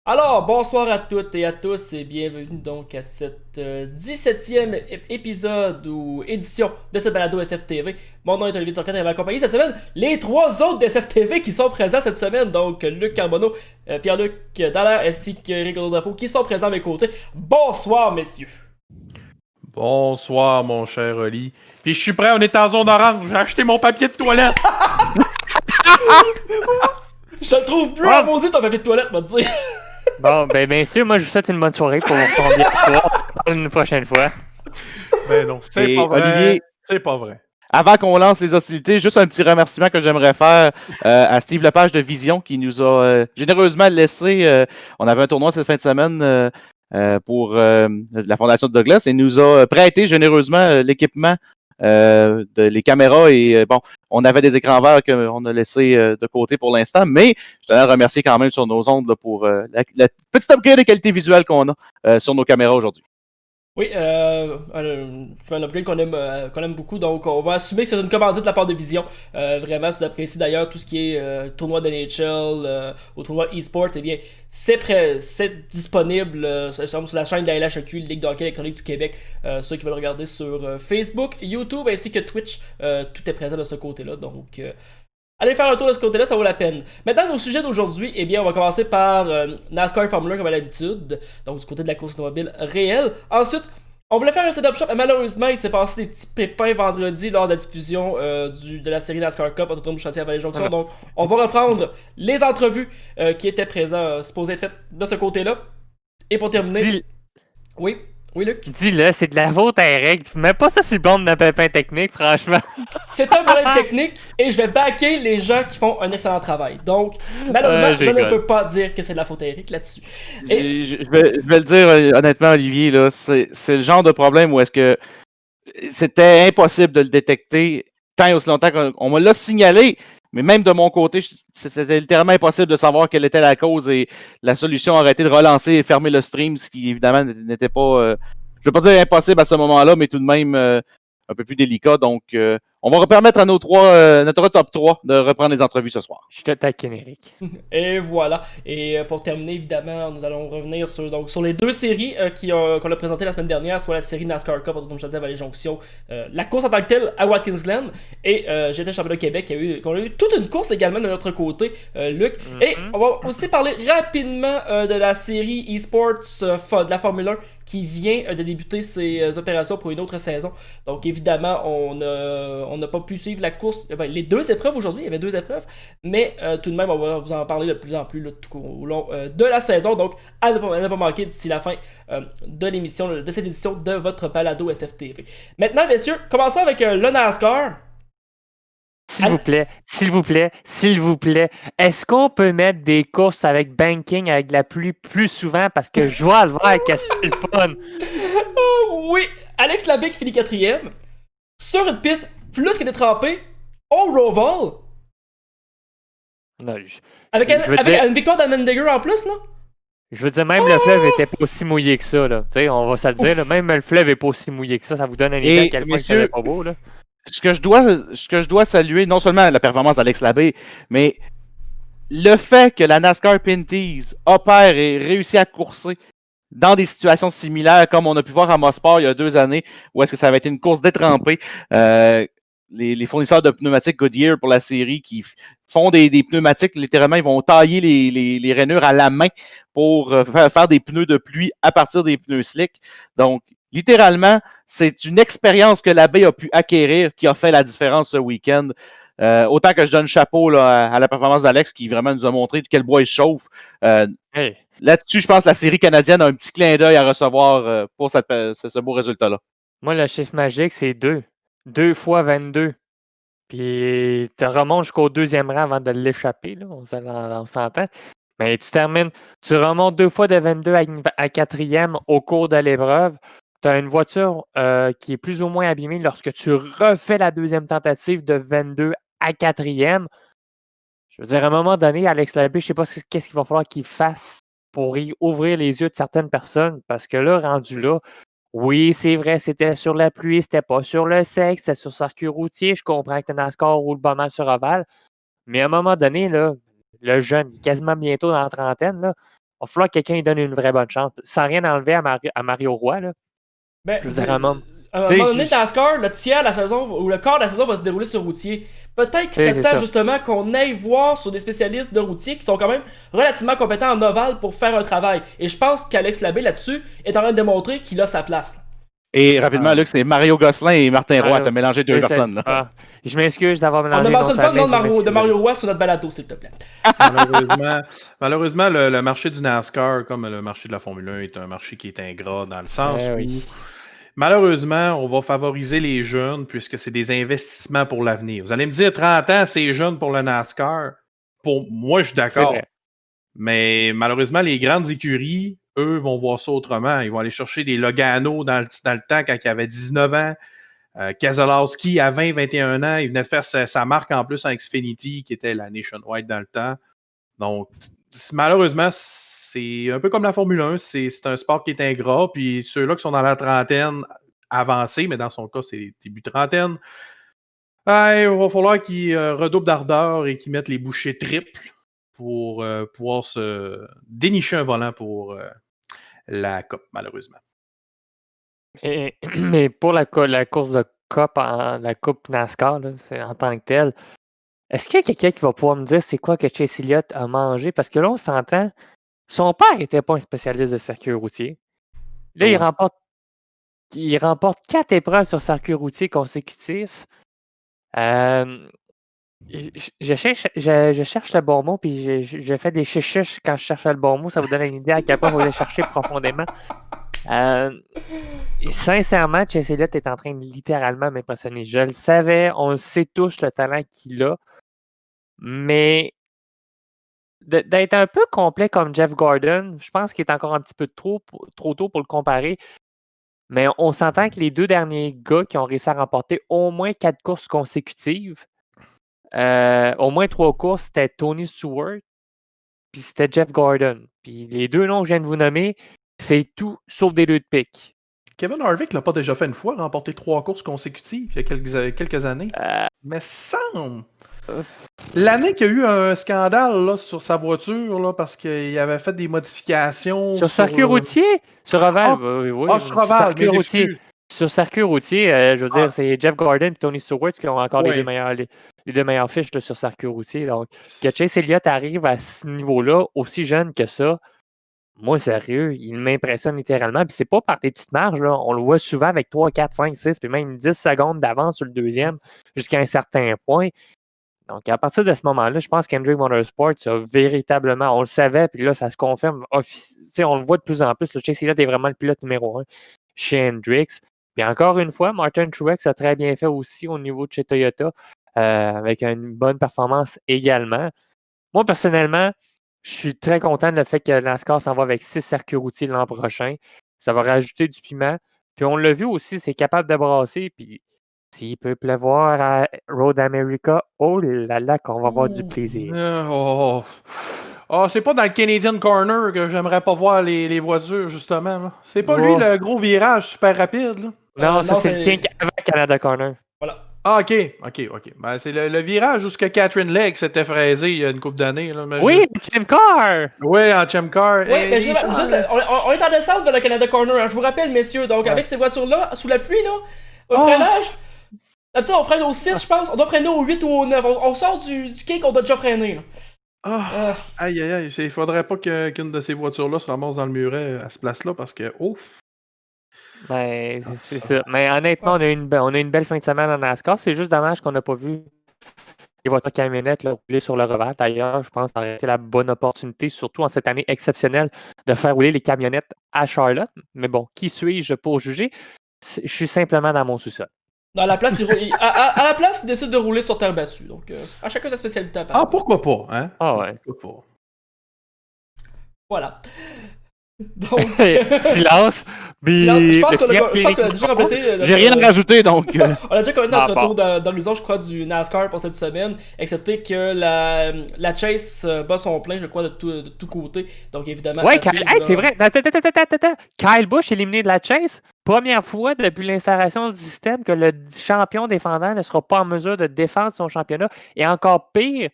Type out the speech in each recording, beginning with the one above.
Alors, bonsoir à toutes et à tous et bienvenue donc à cette 17e épisode ou édition de cette balado SFTV. Mon nom est Olivier Turcotte et m'accompagner cette semaine les trois autres d'SFTV qui sont présents cette semaine. Donc, Luc Carbonneau, Pierre-Luc Dallaire ainsi que Ricardo Drapeau qui sont présents à mes côtés. Bonsoir, messieurs. Bonsoir, mon cher Oli. Puis je suis prêt, on est en zone orange. J'ai acheté mon papier de toilette. Je te trouve plus à Ah, maudit ton papier de toilette, m'a dit. bon, ben bien sûr, moi je vous souhaite une bonne soirée pour vous retomber à soir. On se parle une prochaine fois. Ben non, c'est Et pas vrai. Olivier, C'est pas vrai. avant qu'on lance les hostilités, juste un petit remerciement que j'aimerais faire à Steve Lepage de Vision qui nous a généreusement laissé. On avait un tournoi cette fin de semaine pour la Fondation de Douglas et nous a prêté généreusement l'équipement, les caméras et bon, on avait des écrans verts qu'on a laissés de côté pour l'instant, mais je tenais à remercier quand même sur nos ondes là, pour la petite upgrade de qualité visuelle qu'on a sur nos caméras aujourd'hui. Oui, c'est un upgrade qu'on aime beaucoup, donc on va assumer que c'est une commandite de la part de Vision. Vraiment, si vous appréciez d'ailleurs tout ce qui est tournoi de NHL ou tournoi e-sport, eh bien, c'est disponible sur la chaîne de la LHEQ, Ligue de hockey électronique du Québec. Ceux qui veulent regarder sur Facebook, YouTube ainsi que Twitch, tout est présent de ce côté-là, donc allez faire un tour de ce côté-là, ça vaut la peine. Maintenant, nos sujets d'aujourd'hui, eh bien, on va commencer par NASCAR Formula comme à l'habitude, donc du côté de la course automobile réelle. Ensuite, on voulait faire un setup shop, mais malheureusement, il s'est passé des petits pépins vendredi lors de la diffusion de la série NASCAR Cup Autodrome du Chantier à Vallée-Jonction. Donc, on va reprendre les entrevues qui étaient présentes, supposées être faites de ce côté-là. Et pour terminer... Dis- Oui, oui, Luc? Dis-le, c'est de la faute à Eric. Mets pas ça sur le blâme d'un pépin technique, franchement. C'est un problème technique et je vais backer les gens qui font un excellent travail. Donc, malheureusement, je ne J'rigole. peux pas dire que c'est de la faute à Eric là-dessus. Et Je vais le dire honnêtement, Olivier, là, c'est le genre de problème où est-ce que c'était impossible de le détecter tant et aussi longtemps qu'on me l'a signalé, mais même de mon côté, c'était littéralement impossible de savoir quelle était la cause et la solution aurait été de relancer et fermer le stream, ce qui évidemment n'était pas, je ne veux pas dire impossible à ce moment-là, mais tout de même un peu plus délicat. Donc, on va permettre à notre top 3 de reprendre les entrevues ce soir. Je te taquine, Eric. Et voilà. Et pour terminer, évidemment, nous allons revenir sur les deux séries qu'on a présentées la semaine dernière, soit la série NASCAR Cup, comme je disais, à Vallée-Jonction, la course en tant que telle à Watkins Glen, et GT Championnat Québec, qu'on a eu toute une course également de notre côté, Luc. Et on va aussi parler rapidement de la série eSports de la Formule 1 qui vient de débuter ses opérations pour une autre saison. Donc évidemment, on n'a pas pu suivre la course, les deux épreuves aujourd'hui, il y avait deux épreuves, mais tout de même, on va vous en parler de plus en plus là, tout au long de la saison. Donc, à ne pas manquer d'ici la fin de l'émission, de cette édition de votre balado SFTV. Maintenant, messieurs, commençons avec le NASCAR. S'il vous plaît, s'il vous plaît, s'il vous plaît, est-ce qu'on peut mettre des courses avec banking avec de la pluie plus souvent parce que je vois le voir que c'est le fun. Oui, Alex Labic finit quatrième sur une piste plus que détrempée au Roval. Non, Avec une victoire d'Allmendinger en plus, là. je veux dire, même le fleuve était pas aussi mouillé que ça. Là. On va se le dire, là, même le fleuve est pas aussi mouillé que ça. Ça vous donne une idée à quel point messieurs, c'était pas beau. Là. Ce que je dois saluer, non seulement la performance d'Alex Labbé, mais le fait que la NASCAR Pinties opère et réussit à courser dans des situations similaires, comme on a pu voir à Mosport il y a 2 années, où est-ce que ça avait été une course détrempée. Les fournisseurs de pneumatiques Goodyear pour la série qui font des pneumatiques, littéralement, ils vont tailler les rainures à la main pour faire des pneus de pluie à partir des pneus slick. Donc, littéralement, c'est une expérience que l'abbé a pu acquérir qui a fait la différence ce week-end. Autant que je donne chapeau là, à la performance d'Alex qui vraiment nous a montré de quel bois il chauffe. Hey. Là-dessus, je pense que la série canadienne a un petit clin d'œil à recevoir pour ce beau résultat-là. Moi, le chiffre magique, c'est 2. 2 fois 22. Puis tu remontes jusqu'au deuxième rang avant de l'échapper. Là. On s'entend. Mais tu remontes 2 fois de 22 à quatrième au cours de l'épreuve. Tu as une voiture qui est plus ou moins abîmée lorsque tu refais la deuxième tentative de 22 à quatrième. Je veux dire, à un moment donné, Alex Labbé, je ne sais pas qu'est-ce qu'il va falloir qu'il fasse pour y ouvrir les yeux de certaines personnes. Parce que là, rendu là, oui, c'est vrai, c'était sur la pluie, c'était pas sur le sec, c'était sur circuit routier. Je comprends que le NASCAR roule pas mal sur ovale. Mais à un moment donné, là, le jeune, il est quasiment bientôt dans la trentaine, là, va falloir que quelqu'un lui donne une vraie bonne chance. Sans rien enlever à Mario Roy, là. Ben, Je veux dire, un moment. à un moment donné, NASCAR, le tiers de la saison, ou le quart de la saison va se dérouler sur routier. Peut-être qu'il serait C'est temps ça. justement qu'on aille voir sur des spécialistes de routier qui sont quand même relativement compétents en ovale pour faire un travail. Et je pense qu'Alex Labbé là-dessus est en train de démontrer qu'il a sa place. Et rapidement, Luc, c'est Mario Gosselin et Martin Roy. Mario. T'as mélangé deux C'est- personnes. Là. Ah, je m'excuse d'avoir On mélangé. ne mentionne pas le nom de famille, je Mario m'excuse. Roy sur notre balado, s'il te plaît. Malheureusement le marché du NASCAR, comme le marché de la Formule 1, est un marché qui est ingrat dans le sens où, Oui. malheureusement, on va favoriser les jeunes puisque c'est des investissements pour l'avenir. Vous allez me dire, 30 ans, c'est jeune pour le NASCAR. Pour moi, je suis C'est d'accord. vrai. Mais malheureusement, les grandes écuries, eux, vont voir ça autrement. Ils vont aller chercher des Logano dans le temps quand il avait 19 ans. Keselowski, à 20-21 ans, il venait de faire sa marque en plus en Xfinity, qui était la Nationwide dans le temps. Donc, malheureusement, c'est un peu comme la Formule 1. C'est un sport qui est ingrat. Puis ceux-là qui sont dans la trentaine avancée, mais dans son cas, c'est début trentaine, il va falloir qu'ils redoublent d'ardeur et qu'ils mettent les bouchées triples pour pouvoir se dénicher un volant pour la Coupe, malheureusement. Mais pour la course de Cup, la Coupe NASCAR, là, en tant que telle, est-ce qu'il y a quelqu'un qui va pouvoir me dire c'est quoi que Chase Elliott a mangé? Parce que là, on s'entend, son père n'était pas un spécialiste de circuit routier. Là, il remporte 4 épreuves sur circuit routier consécutifs. Je cherche le bon mot, puis je fais des chichiches quand je cherche le bon mot. Ça vous donne une idée à quel point vous allez chercher profondément. Et sincèrement, Chase Elliott est en train de littéralement m'impressionner. Je le savais, on le sait tous, le talent qu'il a, mais d'être un peu complet comme Jeff Gordon, je pense qu'il est encore un petit peu trop tôt pour le comparer. Mais on s'entend que les deux derniers gars qui ont réussi à remporter au moins 4 courses consécutives, au moins 3 courses, c'était Tony Stewart, puis c'était Jeff Gordon. Puis les deux noms que je viens de vous nommer, c'est tout sauf des deux de pique. Kevin Harvick l'a pas déjà fait une fois, remporté 3 courses consécutives il y a quelques années. Mais semble. L'année qu'il y a eu un scandale là, sur sa voiture là, parce qu'il avait fait des modifications. Sur circuit routier? Sur Oval, oui. Sur Oval, circuit routier. Sur circuit routier, je veux dire, c'est Jeff Gordon et Tony Stewart qui ont encore les deux meilleures fiches là, sur circuit routier. Donc, que Chase Elliott arrive à ce niveau-là, aussi jeune que ça, moi, sérieux, il m'impressionne littéralement. Puis c'est pas par des petites marges, là. On le voit souvent avec 3, 4, 5, 6, puis même 10 secondes d'avance sur le deuxième jusqu'à un certain point. Donc, à partir de ce moment-là, je pense qu'Hendrick Motorsports a véritablement, on le savait, puis là, ça se confirme. On le voit de plus en plus. Le Chase Elliott est vraiment le pilote numéro 1 chez Hendricks. Puis encore une fois, Martin Truex a très bien fait aussi au niveau de chez Toyota, avec une bonne performance également. Moi, personnellement, je suis très content de le fait que NASCAR s'en va avec 6 circuits routiers l'an prochain. Ça va rajouter du piment. Puis on l'a vu aussi, c'est capable de brasser. Puis s'il peut pleuvoir à Road America, oh là là, qu'on va avoir du plaisir. C'est pas dans le Canadian Corner que j'aimerais pas voir les voitures, justement. Là. C'est pas lui le gros virage super rapide. Là. Non, ça c'est le King Canada Corner. Voilà. Ah, ok. Ben, c'est le virage où ce que Catherine Legg s'était fraisé il y a une couple d'années. Oui, Chim Car! Oui, en Chim Car. Oui, mais on est en descente vers le Canada Corner. Hein. Je vous rappelle, messieurs, donc avec ces voitures-là, sous la pluie, là, au freinage, d'habitude on freine au 6, je pense. On doit freiner au 8 ou au 9. On sort du quai qu'on doit déjà freiner. Là. Aïe, il faudrait pas qu'une de ces voitures-là se ramasse dans le muret à ce place-là parce que, Ben, c'est ça. Mais honnêtement, on a une belle fin de semaine en NASCAR. C'est juste dommage qu'on n'a pas vu les voitures camionnettes là, rouler sur le revers. D'ailleurs, je pense que ça aurait été la bonne opportunité, surtout en cette année exceptionnelle, de faire rouler les camionnettes à Charlotte. Mais bon, qui suis-je pour juger? Je suis simplement dans mon sous-sol. À la place, il décide de rouler sur terre battue. Donc, à chacun sa spécialité à part. pourquoi pas, hein? Ah ouais. Pourquoi pas? Voilà. Donc, silence. Je pense qu'on a déjà complété. J'ai rien à rajouter, donc. On a déjà complété notre tour d'horizon, je crois, du NASCAR pour cette semaine, excepté que la Chase bat son plein, je crois, de tout côté. Donc, évidemment. Ouais, c'est vrai. Kyle Busch éliminé de la Chase. Première fois depuis l'installation du système que le champion défendant ne sera pas en mesure de défendre son championnat. Et encore pire,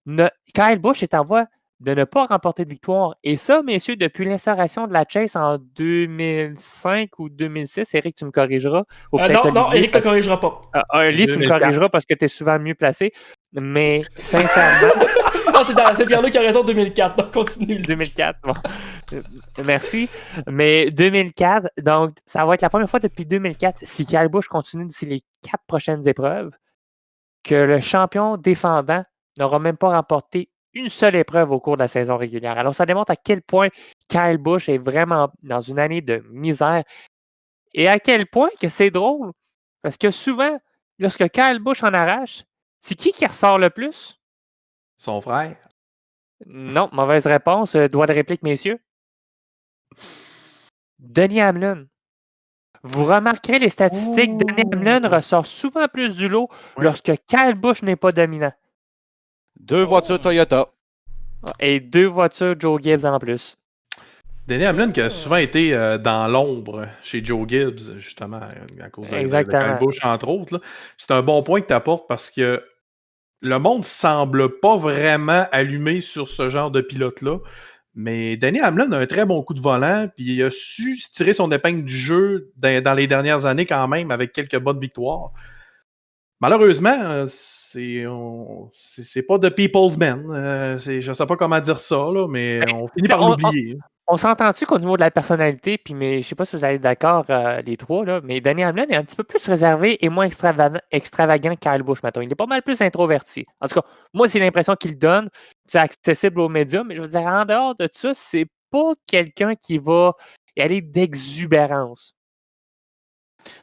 Kyle Busch est en voie de ne pas remporter de victoire. Et ça, messieurs, depuis l'instauration de la chase en 2005 ou 2006, Eric, tu me corrigeras. Ou peut-être Non, Olivier, Eric ne te corrigera pas. Oli, tu me 2004. corrigeras parce que tu es souvent mieux placé. Mais sincèrement, Non, c'est Pierre-Luc qui a raison, 2004. Donc, continue. 2004, bon. Merci. Mais 2004, donc ça va être la première fois depuis 2004, si Kyle Busch continue d'ici les 4 prochaines épreuves, que le champion défendant n'aura même pas remporté une seule épreuve au cours de la saison régulière. Alors, ça démontre à quel point Kyle Busch est vraiment dans une année de misère et à quel point que c'est drôle. Parce que souvent, lorsque Kyle Busch en arrache, c'est qui ressort le plus? Son frère. Non, mauvaise réponse. Droit de réplique, messieurs. Denny Hamlin. Vous remarquerez les statistiques. Denny Hamlin ressort souvent plus du lot lorsque Kyle Busch n'est pas dominant. 2 voitures Toyota. Et 2 voitures Joe Gibbs en plus. Denny Hamlin qui a souvent été dans l'ombre chez Joe Gibbs, justement, à cause de Kyle Busch, entre autres. Là. C'est un bon point que tu apportes parce que le monde semble pas vraiment allumé sur ce genre de pilote-là. Mais Denny Hamlin a un très bon coup de volant, puis il a su tirer son épingle du jeu dans les dernières années quand même, avec quelques bonnes victoires. Malheureusement, c'est pas de People's Man. Je sais pas comment dire ça, là, mais on finit par l'oublier. On s'entend-tu qu'au niveau de la personnalité, puis mais je sais pas si vous allez être d'accord les trois, là, mais Denny Hamlin est un petit peu plus réservé et moins extravagant que Kyle Busch, maintenant. Il est pas mal plus introverti. En tout cas, moi, c'est l'impression qu'il donne. C'est accessible aux médias, mais je veux dire, en dehors de ça, c'est pas quelqu'un qui va y aller d'exubérance.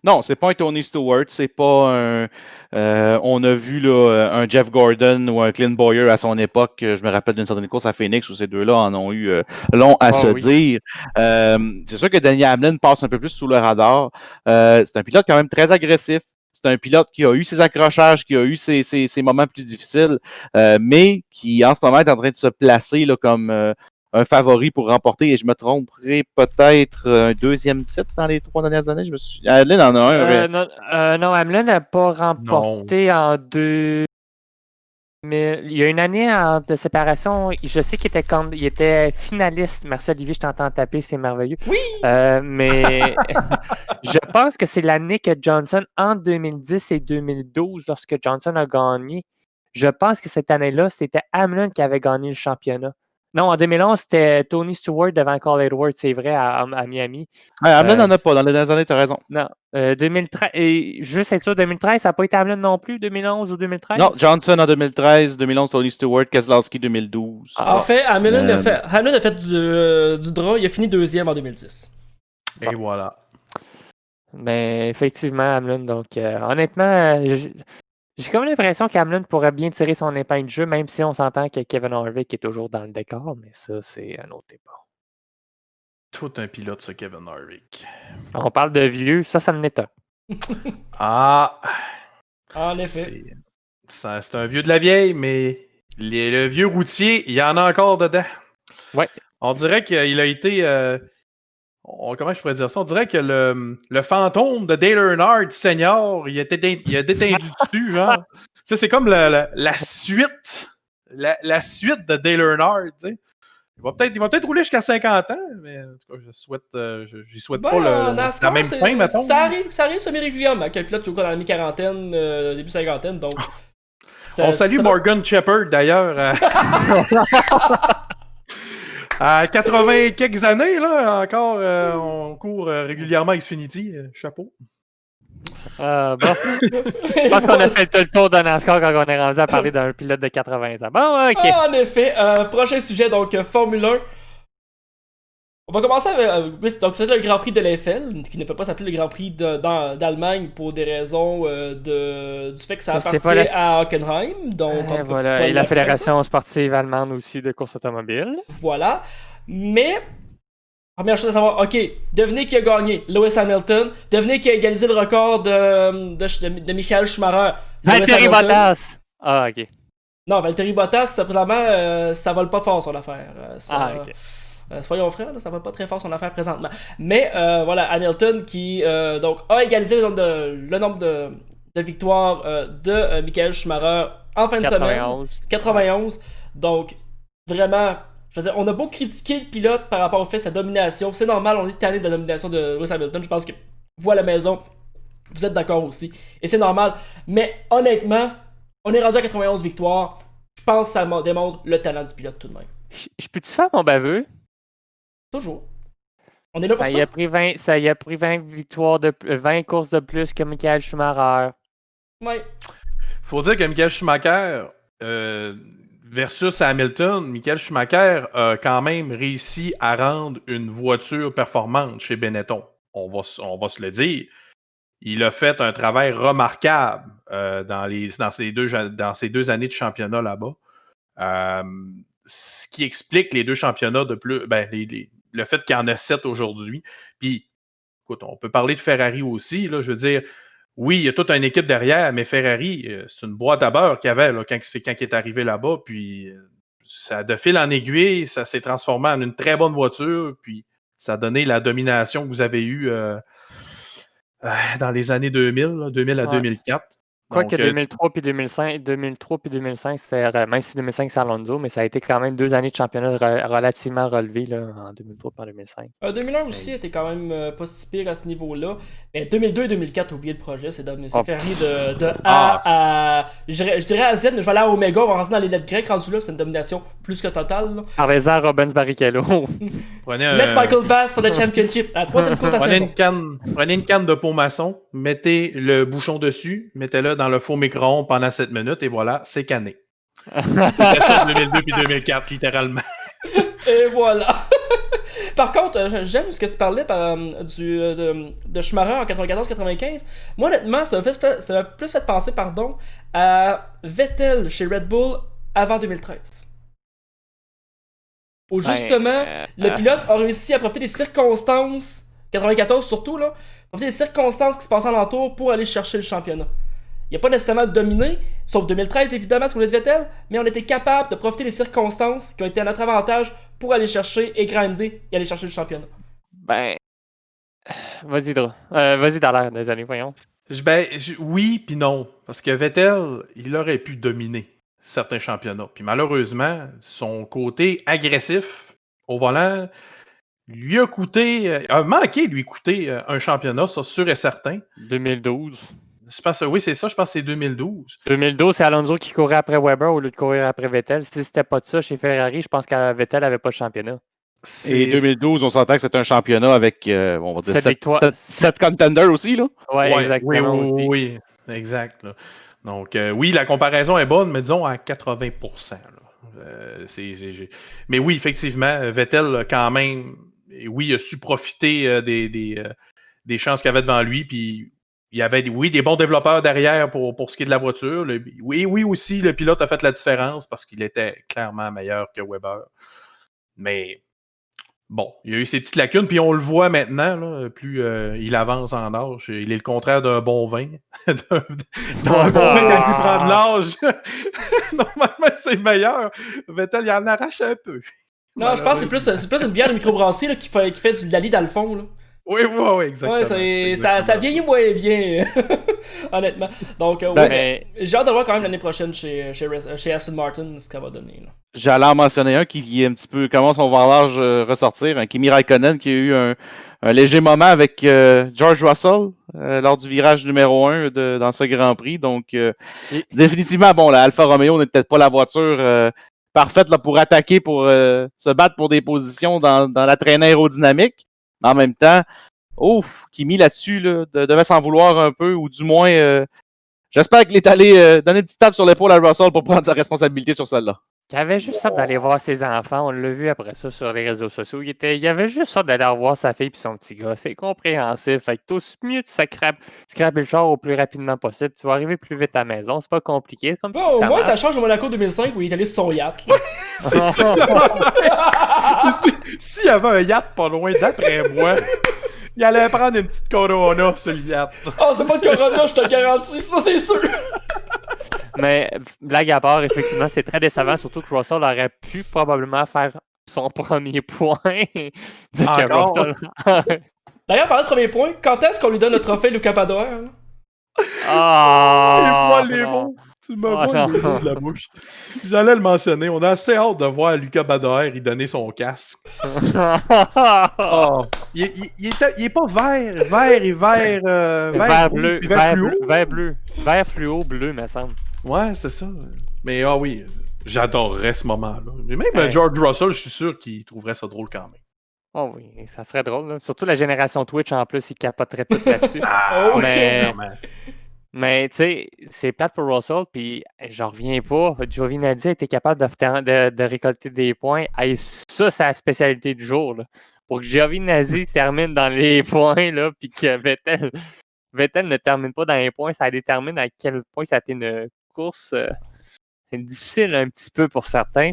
Non, c'est pas un Tony Stewart, c'est pas un. On a vu là, un Jeff Gordon ou un Clint Bowyer à son époque. Je me rappelle d'une certaine course à Phoenix où ces deux-là en ont eu long à se dire. C'est sûr que Denny Hamlin passe un peu plus sous le radar. C'est un pilote quand même très agressif. C'est un pilote qui a eu ses accrochages, qui a eu ses moments plus difficiles, mais qui en ce moment est en train de se placer là, comme un favori pour remporter, et je me tromperai peut-être un deuxième titre dans les 3 dernières années. Hamlin en a un. Non, Hamlin n'a pas remporté en 2000. Il y a une année de séparation. Je sais qu'il était finaliste. Merci Olivier, je t'entends taper, c'est merveilleux. Oui! Mais je pense que c'est l'année que Johnson, en 2010 et 2012, lorsque Johnson a gagné, je pense que cette année-là, c'était Hamlin qui avait gagné le championnat. Non, en 2011, c'était Tony Stewart devant Carl Edwards, c'est vrai, à Miami. Hamlin n'en a pas. Dans les dernières années, tu as raison. Non. 2013, et juste être sûr, 2013, ça n'a pas été Hamlin non plus, 2011 ou 2013? Non, Johnson en 2013, 2011, Tony Stewart, Keselowski 2012. En fait, Hamlin a fait du draw, il a fini 2e en 2010. Et voilà. Mais effectivement, Hamlin, donc honnêtement, j'ai comme l'impression qu'Hamlin pourrait bien tirer son épingle de jeu, même si on s'entend que Kevin Harvick est toujours dans le décor, mais ça, c'est un autre débat. Tout un pilote, ce Kevin Harvick. On parle de vieux, ça en est un. En effet. C'est un vieux de la vieille, mais le vieux routier, il y en a encore dedans. Ouais. On dirait qu'il a été... comment je pourrais dire ça? On dirait que le fantôme de Dale Earnhardt Senior, il a déteint dessus, genre. Tu sais, c'est comme la suite. La suite de Dale Earnhardt, tu sais. Il va peut-être rouler jusqu'à 50 ans, mais en tout cas, j'y souhaite pas la même fin, mettons. Ça arrive semi-régulièrement, qu'un pilote qui est encore dans la mi-quarantaine, début cinquantaine, donc... On salue Morgan Shepherd, d'ailleurs. À 80 quelques années, là, encore, on court régulièrement à Xfinity. Chapeau. Bon. Je pense qu'on a fait le tour de NASCAR quand on est rendu à parler d'un pilote de 80 ans. Bon, ok. En effet, prochain sujet, donc Formule 1. On va commencer avec... donc c'est le Grand Prix de l'Eiffel, qui ne peut pas s'appeler le Grand Prix d'Allemagne pour des raisons du fait que ça appartient à Hockenheim. Donc voilà. Et la Fédération sportive allemande aussi de course automobile. Voilà. Mais... Première chose à savoir, ok, devinez qui a gagné? Lewis Hamilton. Devinez qui a égalisé le record de Michael Schumacher? Valtteri Bottas! Ah, ok. Non, Valtteri Bottas, présentement, ça vole pas fort son affaire. Ok. Soyons francs, ça vole pas très fort son affaire présentement. Mais voilà, Hamilton qui donc a égalisé le nombre de victoires de Michael Schumacher en fin de semaine. 91. Donc, vraiment... Je veux dire, on a beau critiquer le pilote par rapport au fait de sa domination, c'est normal, on est tanné de la domination de Lewis Hamilton. Je pense que vous à la maison, vous êtes d'accord aussi. Et c'est normal. Mais honnêtement, on est rendu à 91 victoires. Je pense que ça démontre le talent du pilote tout de même. Je peux-tu faire mon baveux? Toujours. On est là pour ça. Ça y a pris 20 courses de plus que Michael Schumacher. Ouais. Faut dire que Michael Schumacher versus Hamilton, Michael Schumacher a quand même réussi à rendre une voiture performante chez Benetton. On va se le dire. Il a fait un travail remarquable dans ces deux années de championnat là-bas. Ce qui explique les deux championnats de plus. Le fait qu'il y en a 7 aujourd'hui. Puis, écoute, on peut parler de Ferrari aussi. Là, je veux dire, oui, il y a toute une équipe derrière, mais Ferrari, c'est une boîte à beurre qu'il y avait là, quand il est arrivé là-bas. Puis, ça, de fil en aiguille, ça s'est transformé en une très bonne voiture. Puis, ça a donné la domination que vous avez eue dans les années 2000, là, 2000 à 2004. Quoique 2003 puis 2005, c'était, même si 2005 c'est Alonso, mais ça a été quand même 2 années de championnat relativement relevés là, en 2003 par 2005. 2001 aussi était quand même pas si pire à ce niveau-là. Mais 2002 et 2004, oubliez le projet, c'est devenu Ferrari de A à... Je dirais à Z, mais je vais aller à Omega, on va rentrer dans les lettres grecques rendues là, c'est une domination plus que totale. Là. Parlez-en à Rubens Barrichello. Let Michael pass for the championship. La troisième course à saison. Prenez une canne de pot maçon, mettez le bouchon dessus, mettez-le dans le faux micro-ondes pendant 7 minutes et voilà, c'est canné. C'était ça 2002 puis 2004, littéralement. Et voilà. Par contre, j'aime ce que tu parlais de Schumacher en 94-95. Moi, honnêtement, ça m'a plus fait penser à Vettel chez Red Bull avant 2013. Où justement, le pilote a réussi à profiter des circonstances, 94 surtout, là, profiter des circonstances qui se passaient alentour pour aller chercher le championnat. Il n'a pas nécessairement dominé, sauf 2013 évidemment, sous le Vettel, mais on était capable de profiter des circonstances qui ont été à notre avantage pour aller chercher et grinder et aller chercher le championnat. Vas-y, Dallaire, désolé, voyons. Oui, puis non. Parce que Vettel, il aurait pu dominer certains championnats. Puis malheureusement, son côté agressif au volant a manqué de lui coûter un championnat, ça sûr et certain. 2012. Oui, c'est ça, je pense que c'est 2012. 2012, c'est Alonso qui courait après Weber au lieu de courir après Vettel. Si c'était pas de ça chez Ferrari, je pense que Vettel n'avait pas de championnat. Et 2012, on s'entend que c'était un championnat avec, on va dire, 7 contenders aussi, là. Ouais, exactement. Oui, exact. Là. Donc, oui, la comparaison est bonne, mais disons à 80%. Là. Mais oui, effectivement, Vettel, quand même, il a su profiter des chances qu'il avait devant lui, puis il y avait des bons développeurs derrière pour ce qui est de la voiture. Oui, aussi, le pilote a fait la différence parce qu'il était clairement meilleur que Weber. Mais bon, il y a eu ces petites lacunes, puis on le voit maintenant, là, plus il avance en âge. Il est le contraire d'un bon vin. d'un bon vin quand il prend de l'âge. Normalement, c'est meilleur. Vettel, il en arrache un peu. Non, je pense que c'est plus une bière de microbrasserie là, qui fait du Lali dans le fond. Là. Oui, exactement. Ouais, ça vieillit moins bien, honnêtement. Donc, j'ai hâte de voir quand même l'année prochaine chez Aston Martin ce qu'elle va donner. Là. J'allais en mentionner un qui un petit peu commence son varlage ressortir, un Kimi Raikkonen qui a eu un léger moment avec George Russell lors du virage numéro 1 dans ce Grand Prix. Donc, définitivement, bon, la Alfa Romeo n'est peut-être pas la voiture parfaite là, pour attaquer, pour se battre pour des positions dans la traînée aérodynamique. Mais en même temps, Kimi là-dessus là, devait s'en vouloir un peu, ou du moins, j'espère qu'il est allé donner une petite tape sur l'épaule à Russell pour prendre sa responsabilité sur celle-là. Il avait juste hâte d'aller voir ses enfants. On l'a vu après ça sur les réseaux sociaux. Il avait juste hâte d'aller voir sa fille et son petit gars. C'est compréhensif. Fait que tout mieux de scraper le char au plus rapidement possible. Tu vas arriver plus vite à la maison. C'est pas compliqué. Comme au moins, ça change au Monaco 2005 où il est allé sur son yacht. S'il y avait un yacht pas loin, d'après moi, il allait prendre une petite Corona sur le yacht. Oh, c'est pas de Corona, je te garantis. Ça, c'est sûr. Mais blague à part, effectivement, c'est très décevant, surtout que Russell aurait pu probablement faire son premier point. D'ailleurs, parlant de premier point, quand est-ce qu'on lui donne le trophée Luca Badoer? Il voit les mots. Tu me Oh, voles non. le mot de la bouche. J'allais le mentionner. On a assez hâte de voir Lucas Badoer y donner son casque. Oh. Il est pas vert et vert Vert rouge, bleu, puis vert fluo. vert bleu. Vert fluo bleu, me semble. Ouais, c'est ça. Mais ah oui, j'adorerais ce moment-là. Mais même Ouais. George Russell, je suis sûr qu'il trouverait ça drôle quand même. Oh oui, ça serait drôle. Là. Surtout la génération Twitch, en plus, ils capoteraient tout là-dessus. Ah, Ok. ouais, Mais tu sais, c'est plate pour Russell, puis j'en reviens pas. Giovinazzi a été capable de récolter des points. Hey, ça, c'est la spécialité du jour. Là. Pour que Giovinazzi termine dans les points, là, puis que Vettel ne termine pas dans les points, ça détermine à quel point ça a été une course difficile un petit peu pour certains.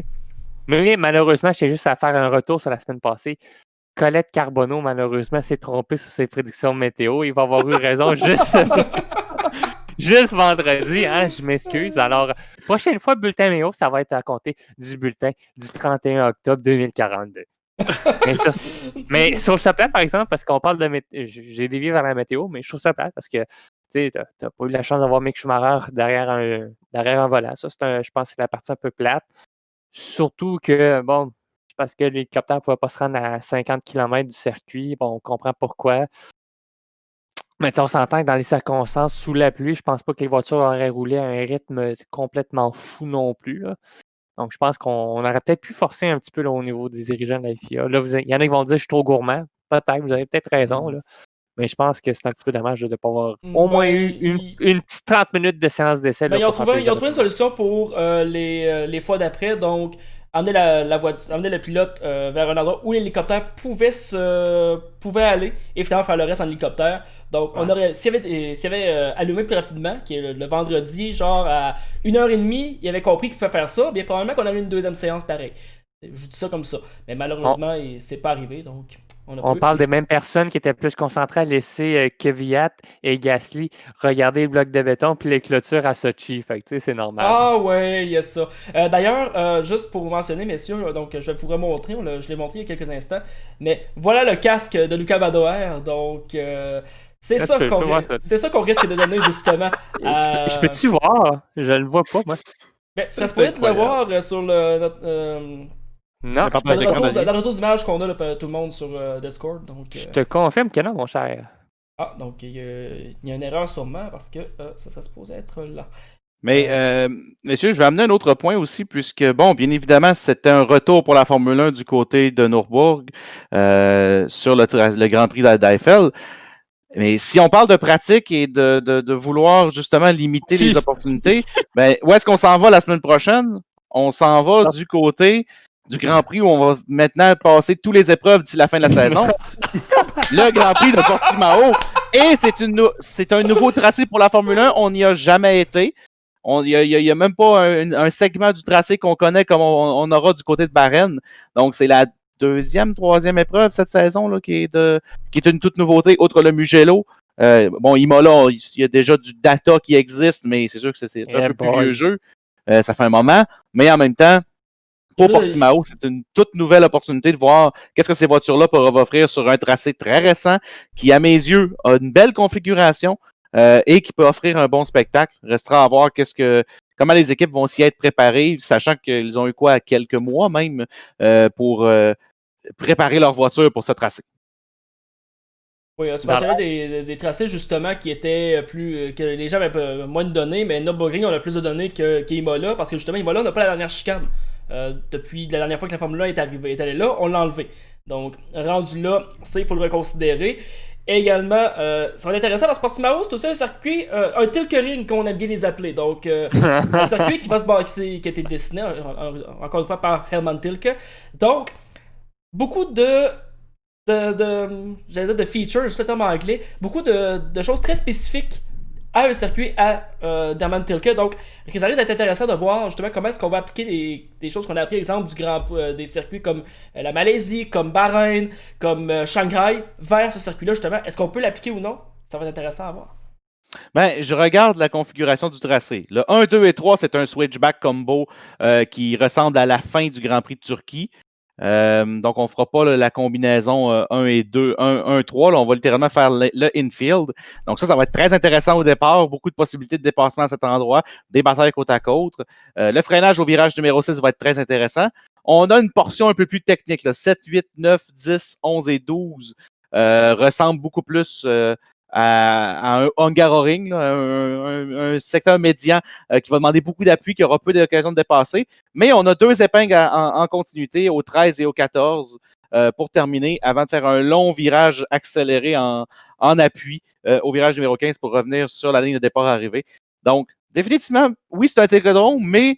Mais malheureusement, j'ai juste à faire un retour sur la semaine passée. Colette Carbonneau, malheureusement, s'est trompé sur ses prédictions météo. Il va avoir eu raison juste vendredi. Hein, je m'excuse. Alors, prochaine fois, bulletin météo, ça va être à compter du bulletin du 31 octobre 2042. mais sur ce plan, par exemple, parce qu'on parle de j'ai dévié vers la météo, mais je trouve ça plate parce que tu n'as pas eu la chance d'avoir Mick Schumacher derrière un volant. Ça, je pense que c'est la partie un peu plate. Surtout que, bon, parce que l'hélicoptère ne pouvait pas se rendre à 50 km du circuit. Bon, on comprend pourquoi. Mais on s'entend que dans les circonstances, sous la pluie, je pense pas que les voitures auraient roulé à un rythme complètement fou non plus. Là. Donc, je pense qu'on aurait peut-être pu forcer un petit peu là, au niveau des dirigeants de la FIA. Là, il y en a qui vont dire que je suis trop gourmand. Peut-être, vous avez peut-être raison. Là. Mais je pense que c'est un petit peu dommage de ne pas avoir au moins eu une petite 30 minutes de séance d'essai. Ils ont trouvé une solution pour les fois d'après. Donc, amener amener le pilote vers un endroit où l'hélicoptère pouvait aller et finalement faire le reste en hélicoptère. Donc, s'il avait allumé plus rapidement, qui est le vendredi, genre à 1h30, il avait compris qu'il pouvait faire ça, bien probablement qu'on aurait une deuxième séance pareil. Je dis ça comme ça. Mais malheureusement, c'est pas arrivé. Donc, on parle des mêmes personnes qui étaient plus concentrées à laisser Kvyat et Gasly regarder le bloc de béton puis les clôtures à Sochi. Fait que, c'est normal. Ah ouais, il y a ça. D'ailleurs, juste pour vous mentionner, messieurs, donc je vais vous remontrer, je l'ai montré il y a quelques instants, mais voilà le casque de Lucas Badoer. Donc, c'est ça qu'on risque de donner justement. Je peux-tu voir? Je le vois pas, moi. Ben, ça se pourrait de le voir sur non, dans le retour d'image qu'on a là, tout le monde sur Discord. Donc, je te confirme que non, mon cher. Ah, donc il y a une erreur sûrement parce que ça serait supposé être là. Mais, messieurs, je vais amener un autre point aussi, puisque, bon, bien évidemment, c'était un retour pour la Formule 1 du côté de Nürburgring sur le Grand Prix d'Eiffel. Mais si on parle de pratique et de vouloir justement limiter les opportunités, ben, où est-ce qu'on s'en va la semaine prochaine? On s'en va du côté du Grand Prix où on va maintenant passer toutes les épreuves d'ici la fin de la saison. Le Grand Prix de Portimao. Et c'est un nouveau tracé pour la Formule 1. On n'y a jamais été. Il n'y a même pas un segment du tracé qu'on connaît comme on aura du côté de Bahreïn. Donc, c'est la troisième épreuve cette saison là, qui est une toute nouveauté, outre le Mugello. Bon, Imola, il y a déjà du data qui existe, mais c'est sûr que c'est un peu plus vieux jeu. Ça fait un moment. Mais en même temps, pour Portimao, c'est une toute nouvelle opportunité de voir qu'est-ce que ces voitures-là peuvent offrir sur un tracé très récent qui, à mes yeux, a une belle configuration et qui peut offrir un bon spectacle. Restera à voir comment les équipes vont s'y être préparées, sachant qu'ils ont eu quelques mois même pour préparer leur voiture pour ce tracé. Oui, tu mentionnais des tracés justement qui étaient que les gens avaient moins de données, mais Nürburgring on a plus de données qu'Imola parce que justement Imola n'a pas la dernière chicane. Depuis la dernière fois que la Formule 1 est allée là, on l'a enlevé. Donc, rendu là, ça, il faut le reconsidérer. Également, ça va être intéressant parce que Portimao, c'est aussi un circuit, un Tilkering qu'on aime bien les appeler. Donc, un circuit qui a été dessiné, encore une fois, par Hermann Tilke. Donc, beaucoup de features, juste le terme anglais, beaucoup de choses très spécifiques à un circuit d'Hermann Tilke. Donc, ça risque d'être intéressant de voir justement comment est-ce qu'on va appliquer des choses qu'on a appris, exemple des circuits comme la Malaisie, comme Bahreïn, comme Shanghai, vers ce circuit-là justement. Est-ce qu'on peut l'appliquer ou non? Ça va être intéressant à voir. Ben, je regarde la configuration du tracé. Le 1, 2 et 3, c'est un switchback combo qui ressemble à la fin du Grand Prix de Turquie. Donc, on ne fera pas là, la combinaison 1 et 2, 1-3. On va littéralement faire le infield. Donc, ça va être très intéressant au départ. Beaucoup de possibilités de dépassement à cet endroit. Des batailles côte à côte. Le freinage au virage numéro 6 va être très intéressant. On a une portion un peu plus technique. Là. 7, 8, 9, 10, 11 et 12 ressemblent beaucoup plus à un Hungaroring, là, un secteur médian qui va demander beaucoup d'appui, qui aura peu d'occasion de dépasser. Mais on a 2 épingles en continuité, au 13 et au 14, pour terminer, avant de faire un long virage accéléré en appui au virage numéro 15 pour revenir sur la ligne de départ arrivée. Donc, définitivement, oui, c'est un technodrome, mais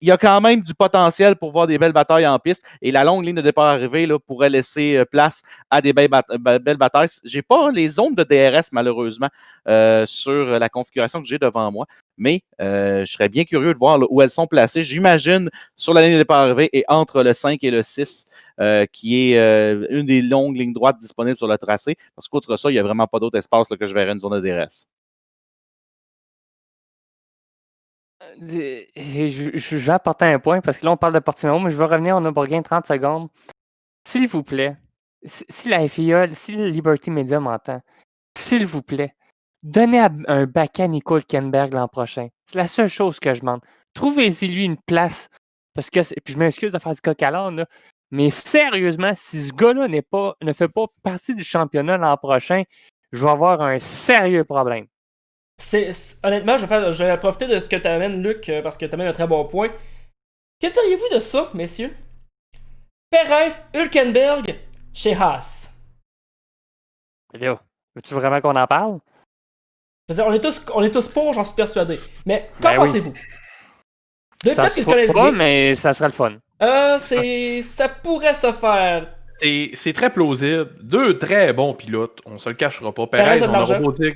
il y a quand même du potentiel pour voir des belles batailles en piste. Et la longue ligne de départ arrivée là, pourrait laisser place à des belles batailles. Je n'ai pas les zones de DRS, malheureusement, sur la configuration que j'ai devant moi. Mais je serais bien curieux de voir là, où elles sont placées. J'imagine sur la ligne de départ arrivée et entre le 5 et le 6, qui est une des longues lignes droites disponibles sur le tracé. Parce qu'outre ça, il n'y a vraiment pas d'autre espace là, que je verrais une zone de DRS. Je vais apporter un point parce que là, on parle de Portimao, mais je vais revenir au Nürburgring 30 secondes. S'il vous plaît, si la FIA, si le Liberty Media m'entend, s'il vous plaît, donnez un bac à Nico Hülkenberg l'an prochain. C'est la seule chose que je demande. Trouvez-y lui une place. Parce que, puis je m'excuse de faire du coq à l'âne, là, mais sérieusement, si ce gars-là ne fait pas partie du championnat l'an prochain, je vais avoir un sérieux problème. Honnêtement, je vais profiter de ce que tu amènes, Luc, parce que tu amènes un très bon point. Que diriez-vous de ça, messieurs? Perez, Hülkenberg, chez Haas. Là, veux-tu vraiment qu'on en parle? Je veux dire, on est tous pour, j'en suis persuadé. Mais qu'en pensez-vous? Deux Ça pilotes qui se se connaissent fera pas, bien. mais ça sera le fun. Ça pourrait se faire. C'est très plausible. 2 très bons pilotes, on se le cachera pas. Perez Perez, a de on aura l'argent. beau dire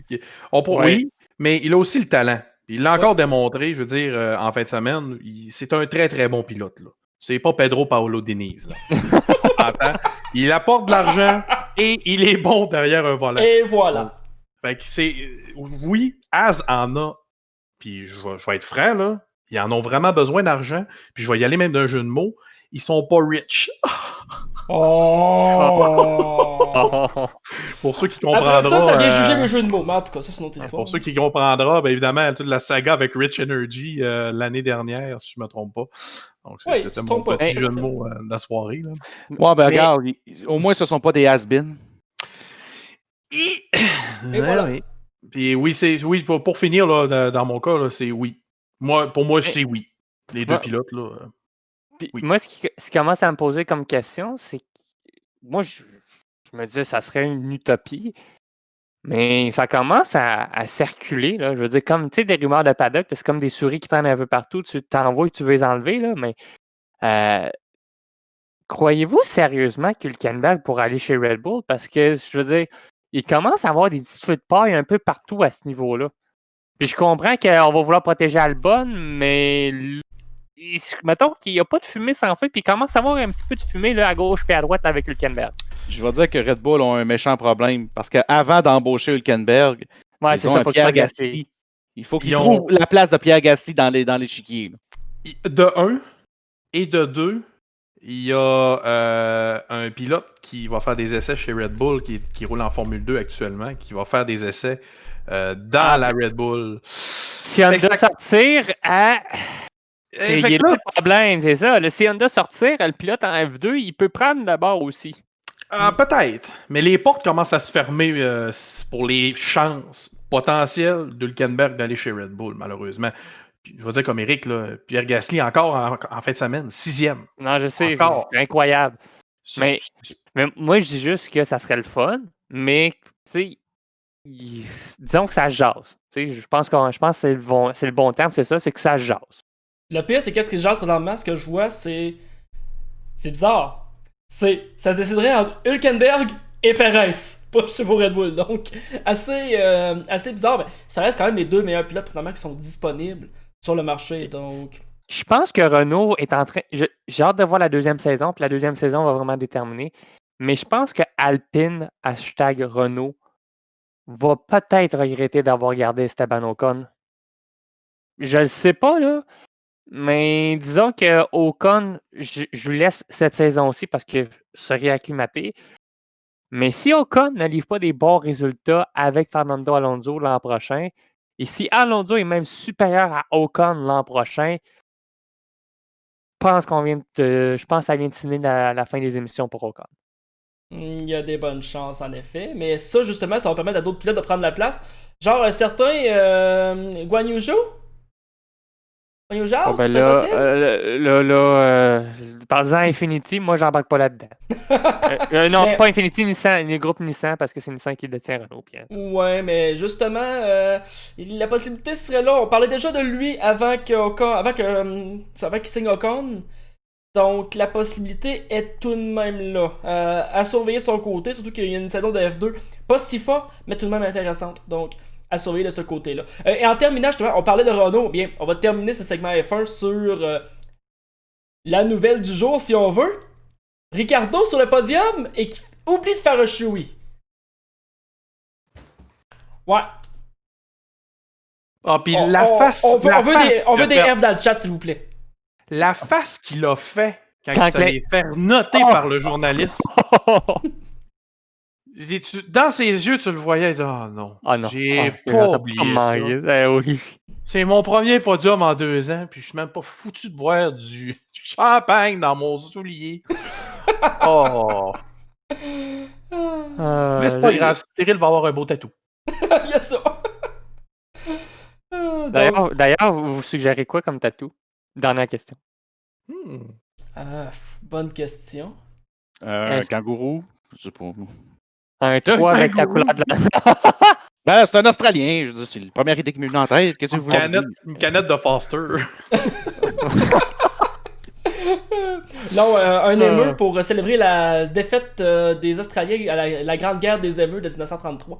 Ouais. oui, mais il a aussi le talent. Il l'a encore démontré, je veux dire, en fin de semaine. C'est un très très bon pilote. Là. C'est pas Pedro Paolo Diniz. Là. On s'entend. Il apporte de l'argent et il est bon derrière un volant. Et voilà. Fait que c'est. Oui, Az en a. Puis je vais être franc, là. Ils en ont vraiment besoin d'argent. Puis je vais y aller même d'un jeu de mots. Ils sont pas rich. Oh! Pour ceux qui Après comprendront. ça vient juger le jeu de mots. Mais en tout cas, ça, c'est une autre histoire. Pour ceux qui comprendront, bien évidemment, toute la saga avec Rich Energy l'année dernière, si je ne me trompe pas. Donc, Oui, c'était tu te mon trompes pas. petit jeu de mots de la soirée. Là. Ouais, ben regarde, au moins ce ne sont pas des has-been. Et voilà. Oui. Puis oui, pour finir, là, dans mon cas, là, c'est oui. Pour moi, c'est oui. Les deux pilotes, là. Puis, oui. moi, ce qui commence à me poser comme question, c'est que moi, je me disais ça serait une utopie, mais ça commence à circuler. Là. Je veux dire, comme des rumeurs de paddock, c'est comme des souris qui traînent un peu partout, tu t'envoies et tu veux les enlever, là, mais croyez-vous sérieusement qu'Hülkenberg pourra aller chez Red Bull? Parce que, je veux dire, il commence à avoir des petits feux de paille un peu partout à ce niveau-là. Puis je comprends qu'on va vouloir protéger Albon, mais mettons qu'il n'y a pas de fumée sans feu, puis il commence à avoir un petit peu de fumée là, à gauche et à droite là, avec Hülkenberg. Je vais dire que Red Bull ont un méchant problème parce qu'avant d'embaucher Hülkenberg, ouais, ils ont un Pierre Gasly. Il faut qu'ils trouvent la place de Pierre Gasly dans l'échiquier. De 1 et de 2, il y a un pilote qui va faire des essais chez Red Bull, qui roule en Formule 2 actuellement, qui va faire des essais dans la Red Bull. Si Honda sortir, il y a pas de problème, c'est ça. Si Honda sortir, le pilote en F2, il peut prendre la barre aussi. Peut-être, mais les portes commencent à se fermer pour les chances potentielles d'Hülkenberg d'aller chez Red Bull, malheureusement. Puis, je vais dire comme Eric, là, Pierre Gasly encore en fin de semaine, 6e. Non, je sais, c'est incroyable. Mais moi, je dis juste que ça serait le fun, mais disons que ça jase. Je pense que c'est le bon terme, c'est ça, c'est que ça jase. Le pire, c'est qu'est-ce qui se jase présentement, ce que je vois, c'est bizarre. Ça se déciderait entre Hülkenberg et Perez, pas chez Red Bull. Donc, assez bizarre, mais ça reste quand même les deux meilleurs pilotes présentement qui sont disponibles sur le marché. Donc, je pense que Renault est en train. J'ai hâte de voir la deuxième saison, puis la deuxième saison va vraiment déterminer. Mais je pense que Alpine, #Renault, va peut-être regretter d'avoir gardé Esteban Ocon. Je le sais pas, là. Mais disons que Ocon, je lui laisse cette saison-ci parce que se réacclimater. Mais si Ocon ne livre pas des bons résultats avec Fernando Alonso l'an prochain, et si Alonso est même supérieur à Ocon l'an prochain, je pense que ça vient de signer la fin des émissions pour Ocon. Il y a des bonnes chances, en effet. Mais ça, justement, ça va permettre à d'autres pilotes de prendre la place. Genre, un certain Guan Yu Zhou? Guan Yu Zhao, Bon, ben c'est là, possible? parlant Infinity, moi, j'embarque pas là-dedans. Non, Mais- pas Infinity, Nissan, le groupe Nissan, parce que c'est Nissan qui détient Renault. Puis, Ouais, mais justement, la possibilité serait là. On parlait déjà de lui avant qu'il signe Ocon. Donc, la possibilité est tout de même là. À surveiller son côté, surtout qu'il y a une saison de F2 pas si forte, mais tout de même intéressante. Donc, à surveiller de ce côté-là. Et en terminant, justement, on parlait de Renault. Bien, on va terminer ce segment F1 sur la nouvelle du jour, si on veut. Ricardo sur le podium et qui oublie de faire un Chewie. Ouais. Ah, puis la face. On veut des qu'il a F dans le chat, s'il vous plaît. La face qu'il a fait quand Quand il s'est les- fait noter par le journaliste. Dans ses yeux, tu le voyais, il dit, oh non, Ah non. j'ai Ah, pas oublié ça. Oui. C'est mon premier podium en 2 ans, puis je suis même pas foutu de boire du champagne dans mon soulier. Oh! Mais c'est pas grave, Cyril va avoir un beau tatou. Il y a ça. D'ailleurs, vous suggérez quoi comme tatou? Dernière question. Bonne question. Kangourou, je sais pas. Un 3 avec la couleur de la... Ben, c'est un Australien, je veux dire, c'est la première idée qui m'est venue en tête. Qu'est-ce que vous voulez dire? Une canette de Foster. Non, un émeu pour célébrer la défaite des Australiens à la Grande Guerre des émeux de 1933.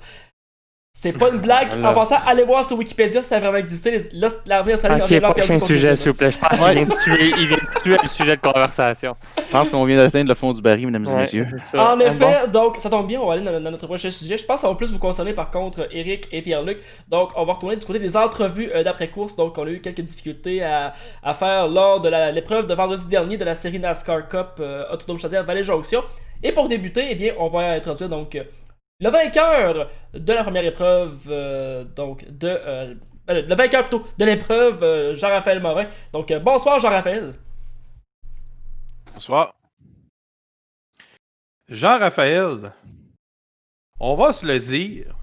C'est pas une blague. En passant, allez voir sur Wikipédia, ça a vraiment existé. L'armée australienne Ok, prochain sujet, s'il vous plaît. Je pense qu'il vient de tuer le sujet de conversation. Je pense qu'on vient d'atteindre le fond du baril, mesdames et messieurs. En effet, donc ça tombe bien, on va aller dans notre prochain sujet. Je pense que ça va plus vous concerner par contre Eric et Pierre-Luc. Donc on va retourner du côté des entrevues d'après-course. Donc on a eu quelques difficultés à faire lors de l'épreuve de vendredi dernier de la série NASCAR Cup Autonome Chaudière Vallée-Jonction. Et pour débuter, eh bien, on va introduire donc le vainqueur de la première épreuve, le vainqueur plutôt de l'épreuve, Jean-Raphaël Morin. Donc bonsoir Jean-Raphaël. Bonsoir. Jean-Raphaël, on va se le dire,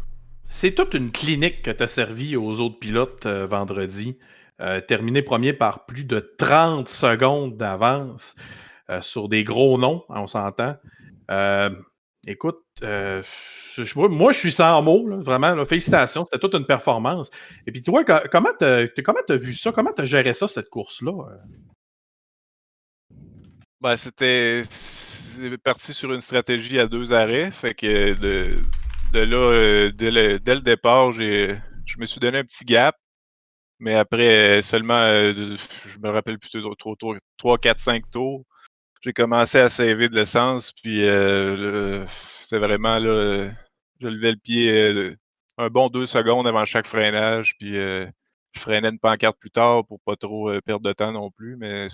c'est toute une clinique que tu as servi aux autres pilotes vendredi. Terminé premier par plus de 30 secondes d'avance sur des gros noms, on s'entend. Écoute, moi je suis sans mots, là, vraiment, là, félicitations, c'était toute une performance. Et puis toi, comment t'as vu ça? Comment t'as géré ça, cette course-là? Ben, c'est parti sur une stratégie à 2 arrêts. Fait que de là, dès le départ, je me suis donné un petit gap. Mais après seulement, je me rappelle plus trop, 3, 4, 5 tours, j'ai commencé à saver de l'essence. Puis c'est vraiment là, je levais le pied un bon 2 secondes avant chaque freinage. Puis je freinais une pancarte plus tard pour pas trop perdre de temps non plus. Mais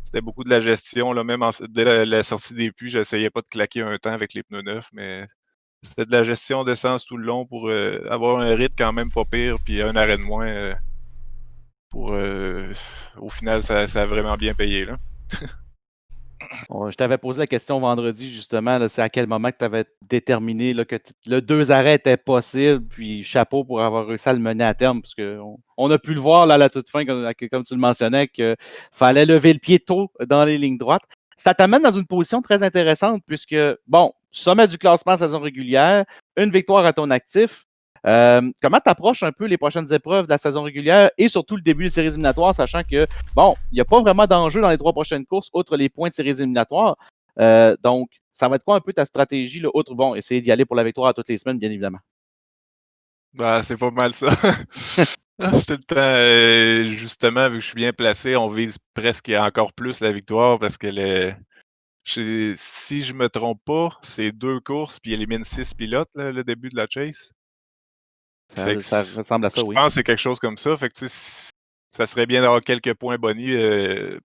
c'était beaucoup de la gestion. Là, même dès la sortie des puits, j'essayais pas de claquer un temps avec les pneus neufs, mais c'était de la gestion d'essence tout le long pour avoir un rythme quand même pas pire, puis un arrêt de moins. Au final, ça a vraiment bien payé. Là. Je t'avais posé la question vendredi, justement, là, c'est à quel moment que tu avais déterminé là, que le 2 arrêts était possible, puis chapeau pour avoir réussi à le mener à terme, parce qu'on a pu le voir là, à la toute fin, comme tu le mentionnais, qu'il fallait lever le pied tôt dans les lignes droites. Ça t'amène dans une position très intéressante, puisque, bon, sommet du classement saison régulière, une victoire à ton actif. Comment tu approches un peu les prochaines épreuves de la saison régulière et surtout le début des séries éliminatoires, sachant que, bon, il n'y a pas vraiment d'enjeu dans les 3 prochaines courses, outre les points de séries éliminatoires. Donc, ça va être quoi un peu ta stratégie, là, outre, bon, essayer d'y aller pour la victoire à toutes les semaines, bien évidemment? Ben, c'est pas mal ça. Tout le temps, justement, vu que je suis bien placé, on vise presque encore plus la victoire parce que si je me trompe pas, c'est 2 courses puis il élimine 6 pilotes, là, le début de la chase. Ça ressemble à ça, Je oui. pense que c'est quelque chose comme ça. Fait que, ça serait bien d'avoir quelques points bonus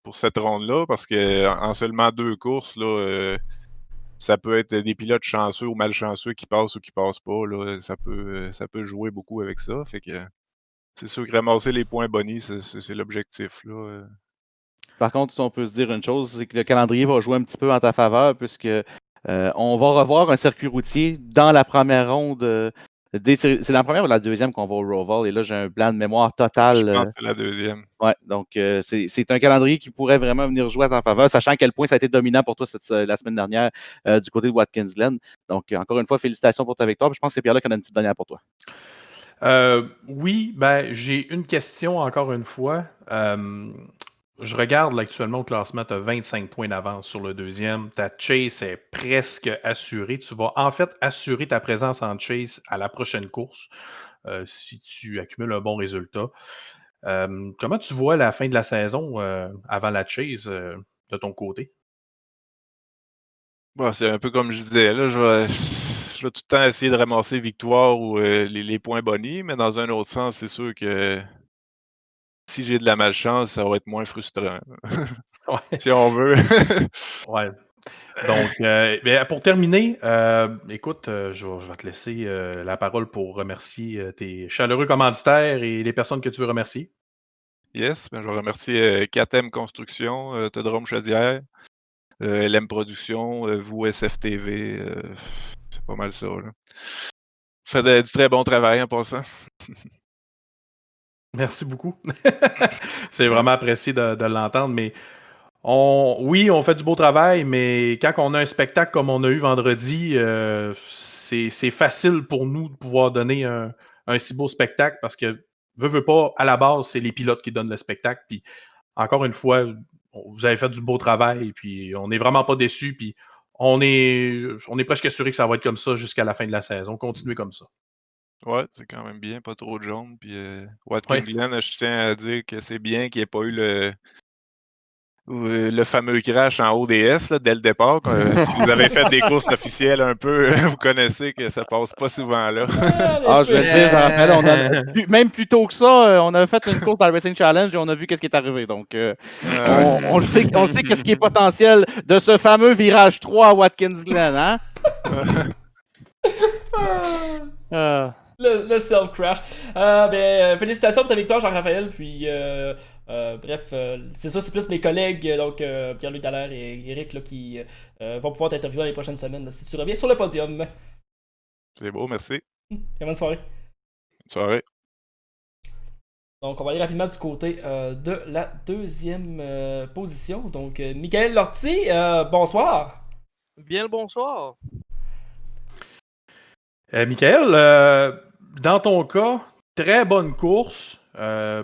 pour cette ronde-là, parce qu'en seulement 2 courses, là, ça peut être des pilotes chanceux ou malchanceux qui passent ou qui passent pas. Là, ça peut jouer beaucoup avec ça. Fait que c'est sûr que ramasser les points bonus, c'est l'objectif. Là. Par contre, si on peut se dire une chose, c'est que le calendrier va jouer un petit peu en ta faveur, puisque on va revoir un circuit routier dans la première ronde. C'est la première ou la deuxième qu'on va au Roval, et là, j'ai un blanc de mémoire Je total. pense que c'est la deuxième. Ouais, donc c'est un calendrier qui pourrait vraiment venir jouer à ta faveur, sachant à quel point ça a été dominant pour toi la semaine dernière du côté de Watkins Glen. Donc, encore une fois, félicitations pour ta victoire. Puis je pense que Pierre-Luc en a une petite dernière pour toi. Oui, ben, j'ai une question encore une fois. Je regarde là, actuellement au classement, tu as 25 points d'avance sur le deuxième. Ta chase est presque assurée. Tu vas en fait assurer ta présence en chase à la prochaine course si tu accumules un bon résultat. Comment tu vois la fin de la saison avant la chase de ton côté? Bon, c'est un peu comme je disais, là, je vais tout le temps essayer de ramasser victoire ou les points bonus, mais dans un autre sens, c'est sûr que si j'ai de la malchance, ça va être moins frustrant, Ouais. si on veut. Ouais. Donc, ben, pour terminer, écoute, je vais te laisser la parole pour remercier tes chaleureux commanditaires et les personnes que tu veux remercier. Yes, ben, je vais remercier KTM Construction, Autodrome Chaudière, LM Productions, vous SFTV, c'est pas mal ça, là. Faites du très bon travail en passant. Merci beaucoup. C'est vraiment apprécié de l'entendre, mais oui, on fait du beau travail, mais quand on a un spectacle comme on a eu vendredi, c'est facile pour nous de pouvoir donner un si beau spectacle parce que, veux pas, à la base, c'est les pilotes qui donnent le spectacle. Puis, encore une fois, vous avez fait du beau travail, puis on n'est vraiment pas déçus, puis on est presque assuré que ça va être comme ça jusqu'à la fin de la saison. Continuez comme ça. Ouais, c'est quand même bien, pas trop de jaune. Puis Watkins Ouais. Glen, je tiens à dire que c'est bien qu'il n'y ait pas eu le fameux crash en ODS là, dès le départ. Si vous avez fait des courses officielles un peu, vous connaissez que ça passe pas souvent là. Ah, Ah, je vais te dire, je me rappelle, même plus tôt que ça, on avait fait une course dans le Racing Challenge et on a vu qu'est-ce qui est arrivé. Donc, Ah ouais. on le sait, qu'est-ce qui est potentiel de ce fameux virage 3 à Watkins Glen, hein? Ah, Le self-crash. Félicitations pour ta victoire, Jean-Raphaël. Puis, bref, c'est ça, c'est plus mes collègues, donc Pierre-Luc Dallaire et Eric, là, qui vont pouvoir t'interviewer dans les prochaines semaines là, si tu reviens sur le podium. C'est beau, merci. Bonne soirée. Bonne soirée. Donc, on va aller rapidement du côté de la deuxième position. Donc, Michael Lortie, bonsoir. Bien le bonsoir. Michael, dans ton cas, très bonne course.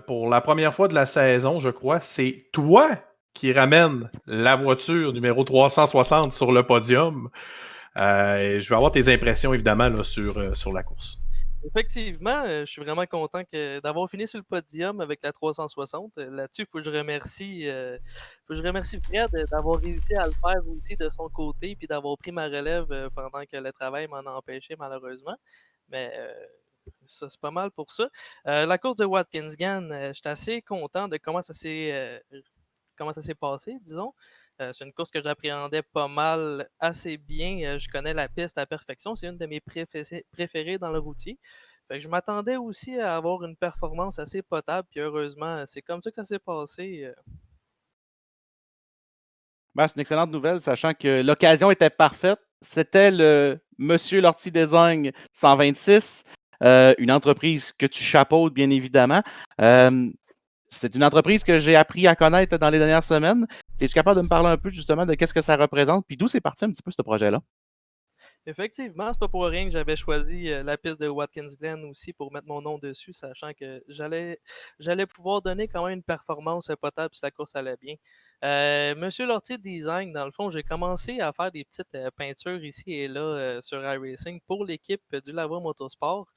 Pour la première fois de la saison, je crois, c'est toi qui ramène la voiture numéro 360 sur le podium. Et je vais avoir tes impressions, évidemment, là, sur la course. Effectivement, je suis vraiment content d'avoir fini sur le podium avec la 360. Là-dessus, il faut que je remercie Fred d'avoir réussi à le faire aussi de son côté, puis d'avoir pris ma relève pendant que le travail m'en a empêché malheureusement. Mais ça, c'est pas mal pour ça. La course de Watkins Glen, j'étais assez content de comment ça s'est passé, disons. C'est une course que j'appréhendais pas mal, assez bien. Je connais la piste à la perfection. C'est une de mes préférées dans le routier. Fait que je m'attendais aussi à avoir une performance assez potable, puis heureusement, c'est comme ça que ça s'est passé. Ben, c'est une excellente nouvelle, sachant que l'occasion était parfaite. C'était le Monsieur Lortie Design 126, une entreprise que tu chapeautes, bien évidemment. C'est une entreprise que j'ai appris à connaître dans les dernières semaines. Es-tu capable de me parler un peu justement de qu'est-ce que ça représente, puis d'où c'est parti un petit peu ce projet-là? Effectivement, c'est pas pour rien que j'avais choisi la piste de Watkins Glen aussi pour mettre mon nom dessus, sachant que j'allais pouvoir donner quand même une performance potable si la course allait bien. Monsieur Lortie Design, dans le fond, j'ai commencé à faire des petites peintures ici et là sur iRacing pour l'équipe du Lavoie Motorsport.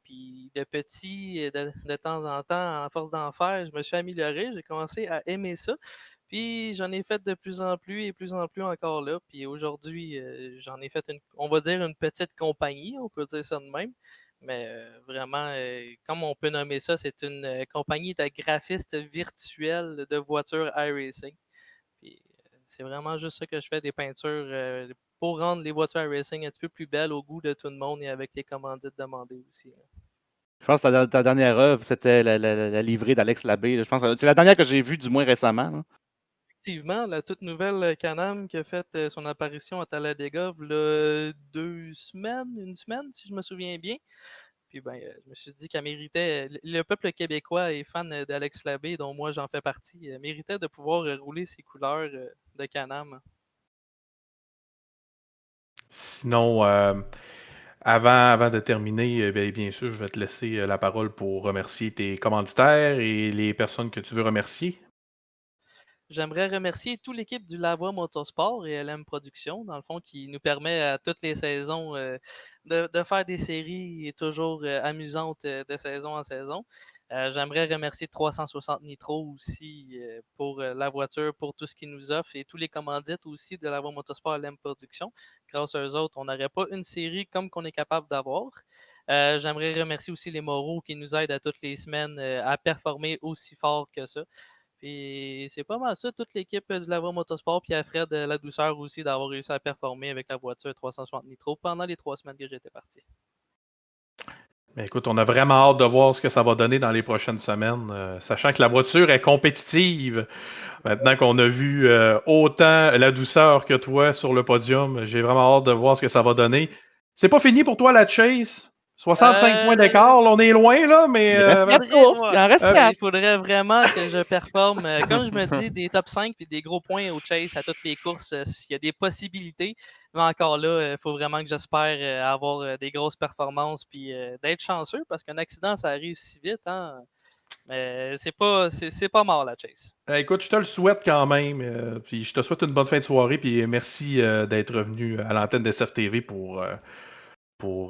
Puis de temps en temps, en force d'en faire, je me suis amélioré, j'ai commencé à aimer ça. Puis j'en ai fait de plus en plus et plus en plus encore là. Puis aujourd'hui, j'en ai fait on va dire une petite compagnie, on peut dire ça de même. Mais vraiment, comme on peut nommer ça, c'est une compagnie de graphistes virtuels de voitures iRacing. Puis, c'est vraiment juste ça que je fais, des peintures pour rendre les voitures iRacing un petit peu plus belles au goût de tout le monde et avec les commandites demandées aussi. Je pense que ta dernière œuvre, c'était la livrée d'Alex Labbé. Je pense que c'est la dernière que j'ai vue, du moins récemment, là. Effectivement, la toute nouvelle Can-Am qui a fait son apparition à Talladega il y a 2 semaines, une semaine, si je me souviens bien. Puis ben, je me suis dit qu'elle méritait, le peuple québécois est fan d'Alex Labbé, dont moi j'en fais partie, méritait de pouvoir rouler ses couleurs de Can-Am. Sinon, avant de terminer, bien sûr, je vais te laisser la parole pour remercier tes commanditaires et les personnes que tu veux remercier. J'aimerais remercier toute l'équipe du Lavoie Motorsport et LM Productions, dans le fond, qui nous permet à toutes les saisons de faire des séries toujours amusantes de saison en saison. J'aimerais remercier 360 Nitro aussi pour la voiture, pour tout ce qu'ils nous offrent et tous les commandites aussi de Lavoie Motorsport LM Productions. Grâce à eux autres, on n'aurait pas une série comme qu'on est capable d'avoir. J'aimerais remercier aussi les moraux qui nous aident à toutes les semaines à performer aussi fort que ça. Puis c'est pas mal ça, toute l'équipe du Lavoie Motorsport, puis à Fred la douceur aussi d'avoir réussi à performer avec la voiture 360 Nitro pendant les 3 semaines que j'étais parti. Ben, écoute, on a vraiment hâte de voir ce que ça va donner dans les prochaines semaines, sachant que la voiture est compétitive. Maintenant qu'on a vu autant la douceur que toi sur le podium, j'ai vraiment hâte de voir ce que ça va donner. C'est pas fini pour toi la chase? 65 points d'écart, là, on est loin, là, mais Il reste 4 courses, il en reste 4. Il faudrait vraiment que je performe, comme je me dis, des top 5 et des gros points au chase à toutes les courses. Il y a des possibilités, mais encore là, il faut vraiment que j'espère avoir des grosses performances puis d'être chanceux parce qu'un accident, ça arrive si vite. Hein? Mais c'est pas mort la chase. écoute, je te le souhaite quand même. Puis je te souhaite une bonne fin de soirée. Puis merci d'être revenu à l'antenne de SFTV pour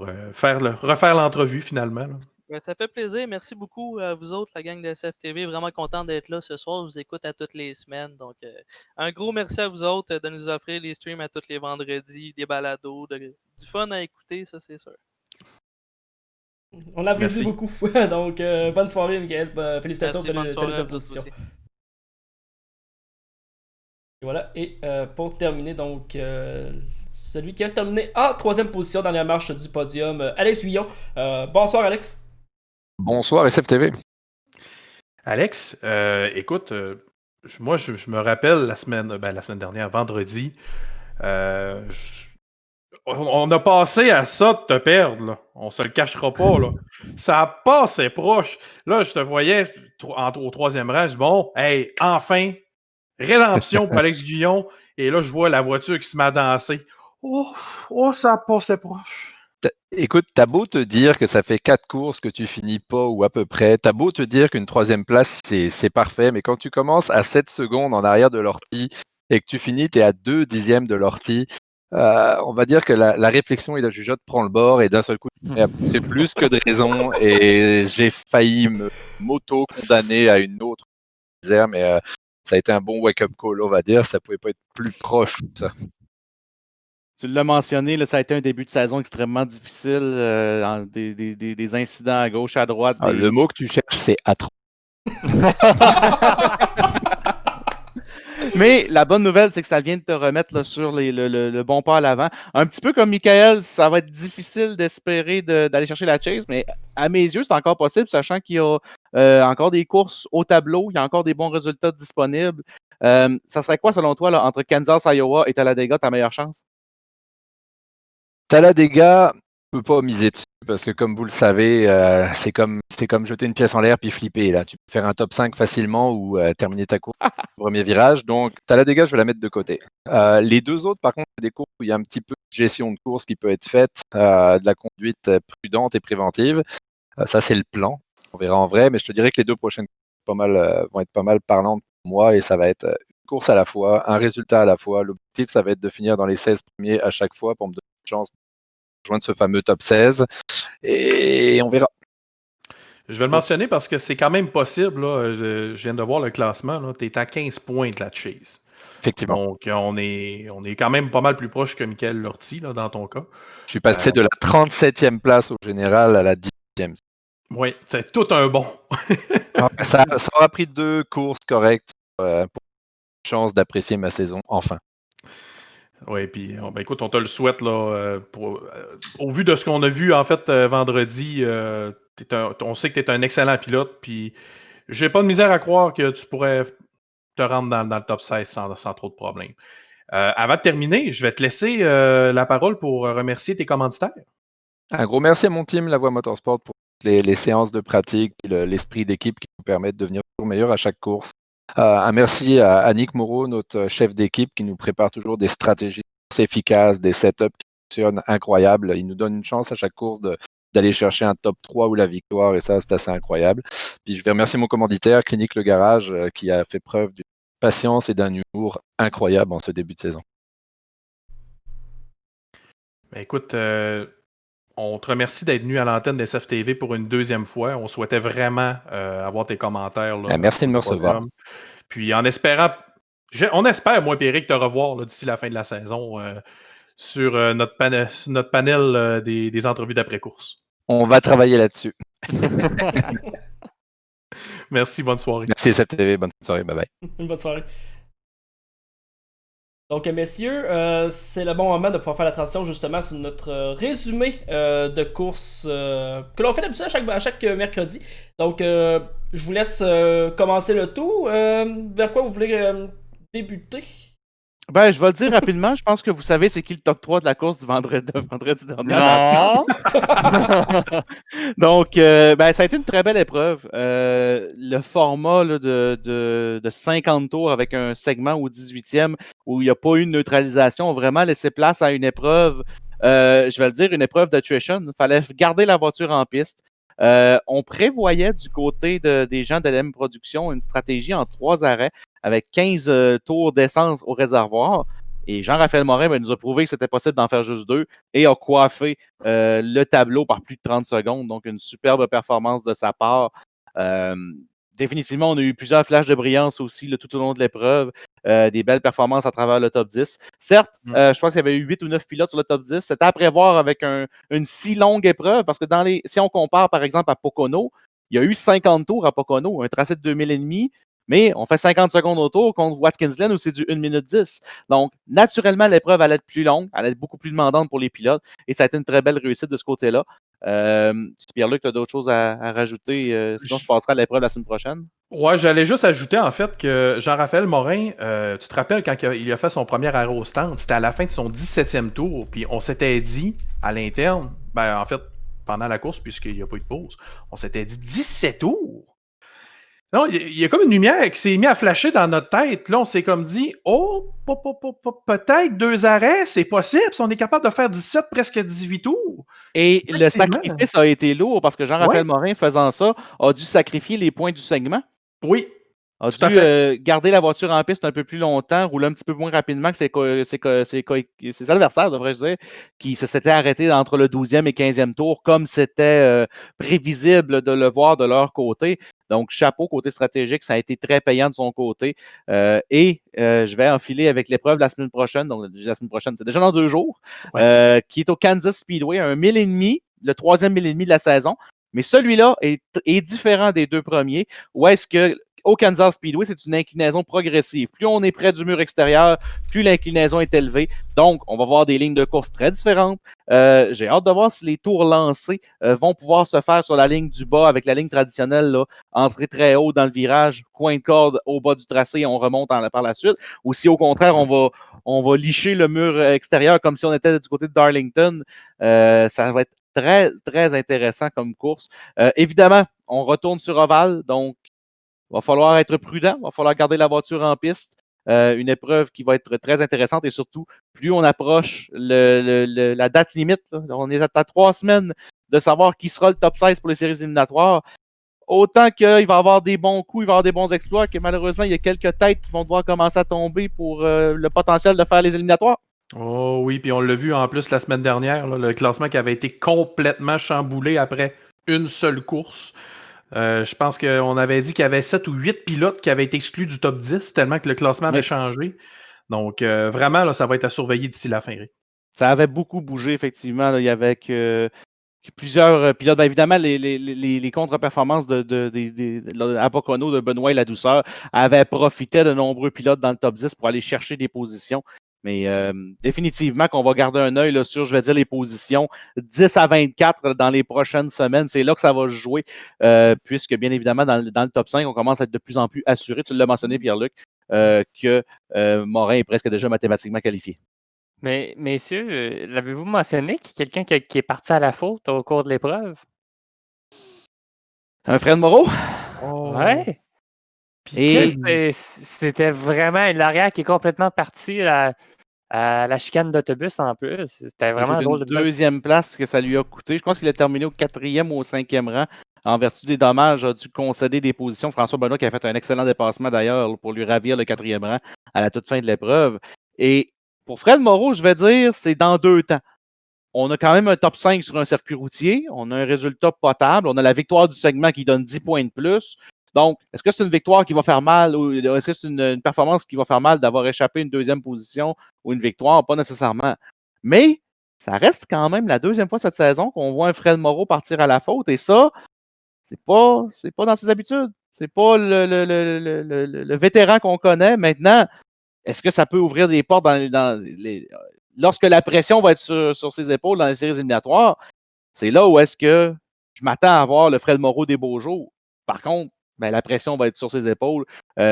refaire l'entrevue finalement, là. Ben, ça fait plaisir. Merci beaucoup à vous autres, la gang de SFTV. Vraiment content d'être là ce soir. Je vous écoute à toutes les semaines. Donc, un gros merci à vous autres de nous offrir les streams à tous les vendredis, des balados, du fun à écouter, ça c'est sûr. On l'apprécie Merci. beaucoup. Donc, bonne soirée, Michael. Félicitations Merci, pour bonne ta soirée à deuxième tous position. aussi. Et voilà. Et pour terminer, donc, celui qui a terminé en troisième position dans la marche du podium, Alex Guillon. Bonsoir, Alex. Bonsoir SFTV. Alex, écoute, moi je me rappelle la semaine dernière, vendredi, on a passé à ça de te perdre, là. On se le cachera pas, là. Ça passait proche. Là, je te voyais au troisième rang, je dis bon, hey, enfin, rédemption pour Alex Guillon. Et là, je vois la voiture qui se met à danser. Oh, ça passait proche. Écoute, t'as beau te dire que ça fait 4 courses que tu finis pas ou à peu près, t'as beau te dire qu'une troisième place c'est parfait, mais quand tu commences à 7 secondes en arrière de l'ortie et que tu finis, t'es à 2 dixièmes de l'ortie, on va dire que la réflexion et la jugeote prend le bord et d'un seul coup, tu te mets à pousser plus que de raison et j'ai failli m'auto-condamner à une autre misère, mais ça a été un bon wake-up call, on va dire, ça pouvait pas être plus proche que ça. Tu l'as mentionné, là, ça a été un début de saison extrêmement difficile, des incidents à gauche, à droite. Alors, le mot que tu cherches, c'est atroce. Mais la bonne nouvelle, c'est que ça vient de te remettre là, sur le bon pas à l'avant. Un petit peu comme Michael, ça va être difficile d'espérer d'aller chercher la chase, mais à mes yeux, c'est encore possible, sachant qu'il y a encore des courses au tableau, il y a encore des bons résultats disponibles. Ça serait quoi, selon toi, là, entre Kansas, Iowa et Talladega, ta meilleure chance? Talladega, je ne peux pas miser dessus parce que, comme vous le savez, c'est comme jeter une pièce en l'air puis flipper. Là. Tu peux faire un top 5 facilement ou terminer ta course au premier virage. Donc, Talladega, je vais la mettre de côté. Les deux autres, par contre, c'est des courses où il y a un petit peu de gestion de course qui peut être faite, de la conduite prudente et préventive. Ça, c'est le plan. On verra en vrai, mais je te dirais que les deux prochaines courses vont être pas mal parlantes pour moi et ça va être une course à la fois, un résultat à la fois. L'objectif, ça va être de finir dans les 16 premiers à chaque fois pour me donner une chance de rejoindre ce fameux top 16 et on verra. Je vais le mentionner parce que c'est quand même possible, là. Je viens de voir le classement, tu es à 15 points de la chase. Effectivement. Donc, on est quand même pas mal plus proche que Michael Lortie, là, dans ton cas. Je suis passé de la 37e place au général à la 10e. Oui, c'est tout un bon. Ça aura pris 2 courses correctes pour une chance d'apprécier ma saison, enfin. Oui, puis ben, écoute, on te le souhaite là. Au vu de ce qu'on a vu en fait vendredi, on sait que tu es un excellent pilote, puis j'ai pas de misère à croire que tu pourrais te rendre dans le top 16 sans trop de problèmes. Avant de terminer, je vais te laisser la parole pour remercier tes commanditaires. Un gros merci à mon team, La Voix Motorsport, pour les séances de pratique et l'esprit d'équipe qui nous permettent de devenir toujours meilleurs à chaque course. Un merci à Annick Moreau, notre chef d'équipe, qui nous prépare toujours des stratégies efficaces, des setups qui fonctionnent incroyables. Il nous donne une chance à chaque course d'aller chercher un top 3 ou la victoire, et ça, c'est assez incroyable. Puis je vais remercier mon commanditaire, Clinique Le Garage, qui a fait preuve d'une patience et d'un humour incroyable en ce début de saison. Ben, écoute, on te remercie d'être venu à l'antenne des SFTV pour une deuxième fois. On souhaitait vraiment avoir tes commentaires. Là, Merci de me recevoir. Puis en espérant, on espère, moi et Eric, te revoir là, d'ici la fin de la saison sur notre panel des entrevues d'après-course. On va travailler là-dessus. Merci, bonne soirée. Merci SFTV, bonne soirée, bye bye. Une bonne soirée. Donc, messieurs, c'est le bon moment de pouvoir faire la transition justement sur notre résumé de course que l'on fait d'habitude à chaque mercredi. Donc, je vous laisse commencer le tout. Vers quoi vous voulez débuter? Ben, je vais le dire rapidement. Je pense que vous savez c'est qui le top 3 de la course du vendredi dernier. Non! Donc, ben, ça a été une très belle épreuve. Le format là, de 50 tours avec un segment au 18e où il n'y a pas eu de neutralisation a vraiment laissé place à une épreuve, je vais le dire, une épreuve d'attrition. Il fallait garder la voiture en piste. On prévoyait du côté des gens de LM Production une stratégie en 3 arrêts avec 15 tours d'essence au réservoir. Et Jean-Raphaël Morin nous a prouvé que c'était possible d'en faire juste 2 et a coiffé le tableau par plus de 30 secondes. Donc, une superbe performance de sa part. Définitivement, on a eu plusieurs flashs de brillance aussi là, tout au long de l'épreuve. Des belles performances à travers le top 10. Certes, je pense qu'il y avait eu 8 ou 9 pilotes sur le top 10. C'était à prévoir avec une si longue épreuve parce que si on compare par exemple à Pocono, il y a eu 50 tours à Pocono, un tracé de 2000,5. Mais on fait 50 secondes au tour contre Watkins Glen où c'est du 1 minute 10. Donc, naturellement, l'épreuve allait être plus longue, elle allait être beaucoup plus demandante pour les pilotes et ça a été une très belle réussite de ce côté-là. Pierre-Luc, tu as d'autres choses à rajouter? Sinon, je passerai à l'épreuve la semaine prochaine. Ouais, j'allais juste ajouter en fait que Jean-Raphaël Morin, tu te rappelles quand il a fait son premier arrêt au stand, c'était à la fin de son 17e tour, puis on s'était dit à l'interne, ben en fait, pendant la course, puisqu'il n'y a pas eu de pause, on s'était dit 17 tours! Non, il y a comme une lumière qui s'est mise à flasher dans notre tête. Là, on s'est comme dit, oh, peut-être 2 arrêts, c'est possible, si on est capable de faire 17, presque 18 tours. Et le sacrifice a été lourd parce que Jean-Raphaël Morin, faisant ça, a dû sacrifier les points du segment. Oui. A dû garder la voiture en piste un peu plus longtemps, rouler un petit peu moins rapidement que ses adversaires, devrais-je dire, qui se s'étaient arrêtés entre le 12e et 15e tour, comme c'était prévisible de le voir de leur côté. Donc, chapeau côté stratégique, ça a été très payant de son côté. Je vais enfiler avec l'épreuve la semaine prochaine. Donc, la semaine prochaine, c'est déjà dans 2 jours, qui est au Kansas Speedway, un 1000,5, le 3e 1000,5 de la saison. Mais celui-là est différent des 2 premiers, où est-ce que au Kansas Speedway, c'est une inclinaison progressive. Plus on est près du mur extérieur, plus l'inclinaison est élevée. Donc, on va voir des lignes de course très différentes. J'ai hâte de voir si les tours lancés vont pouvoir se faire sur la ligne du bas avec la ligne traditionnelle, là, entrée très haut dans le virage, coin de corde au bas du tracé et on remonte par la suite. Ou si au contraire, on va licher le mur extérieur comme si on était du côté de Darlington. Ça va être très, très intéressant comme course. Évidemment, on retourne sur Oval, donc il va falloir être prudent, il va falloir garder la voiture en piste. Une épreuve qui va être très intéressante et surtout, plus on approche la date limite, là, on est à 3 semaines de savoir qui sera le top 16 pour les séries éliminatoires. Autant qu'il va y avoir des bons coups, il va y avoir des bons exploits, que malheureusement, il y a quelques têtes qui vont devoir commencer à tomber pour le potentiel de faire les éliminatoires. Oh oui, puis on l'a vu en plus la semaine dernière, là, le classement qui avait été complètement chamboulé après une seule course. Je pense qu'on avait dit qu'il y avait 7 ou 8 pilotes qui avaient été exclus du top 10, tellement que le classement avait changé. Donc, vraiment, là, ça va être à surveiller d'ici la fin, Eric. Ça avait beaucoup bougé, effectivement. Là. Il y avait plusieurs pilotes. Bien évidemment, les contre-performances Apocono, de Benoît et la douceur avaient profité de nombreux pilotes dans le top 10 pour aller chercher des positions. Mais définitivement qu'on va garder un œil là, sur, je vais dire, les positions 10 à 24 dans les prochaines semaines. C'est là que ça va se jouer, puisque bien évidemment, dans le top 5, on commence à être de plus en plus assuré. Tu l'as mentionné, Pierre-Luc, que Morin est presque déjà mathématiquement qualifié. Mais messieurs, l'avez-vous mentionné qu'il y a quelqu'un qui est parti à la faute au cours de l'épreuve? Un Fred Moreau? Ouais. Et C'était vraiment l'arrière qui est complètement parti à la chicane d'autobus en plus. C'était vraiment c'est drôle une de deuxième place que ça lui a coûté. Je pense qu'il a terminé au 4e ou au 5e rang. En vertu des dommages, a dû concéder des positions. François Benoît qui a fait un excellent dépassement d'ailleurs pour lui ravir le 4e rang à la toute fin de l'épreuve. Et pour Fred Moreau, je vais dire, c'est dans 2 temps. On a quand même un top 5 sur un circuit routier. On a un résultat potable. On a la victoire du segment qui donne 10 points de plus. Donc, est-ce que c'est une victoire qui va faire mal ou est-ce que c'est une performance qui va faire mal d'avoir échappé une deuxième position ou une victoire? Pas nécessairement. Mais ça reste quand même la deuxième fois cette saison qu'on voit un Fred Moreau partir à la faute. Et ça, c'est pas dans ses habitudes. C'est pas le vétéran qu'on connaît. Maintenant, est-ce que ça peut ouvrir des portes lorsque la pression va être sur ses épaules dans les séries éliminatoires? C'est là où est-ce que je m'attends à voir le Fred Moreau des beaux jours. Par contre, ben, la pression va être sur ses épaules,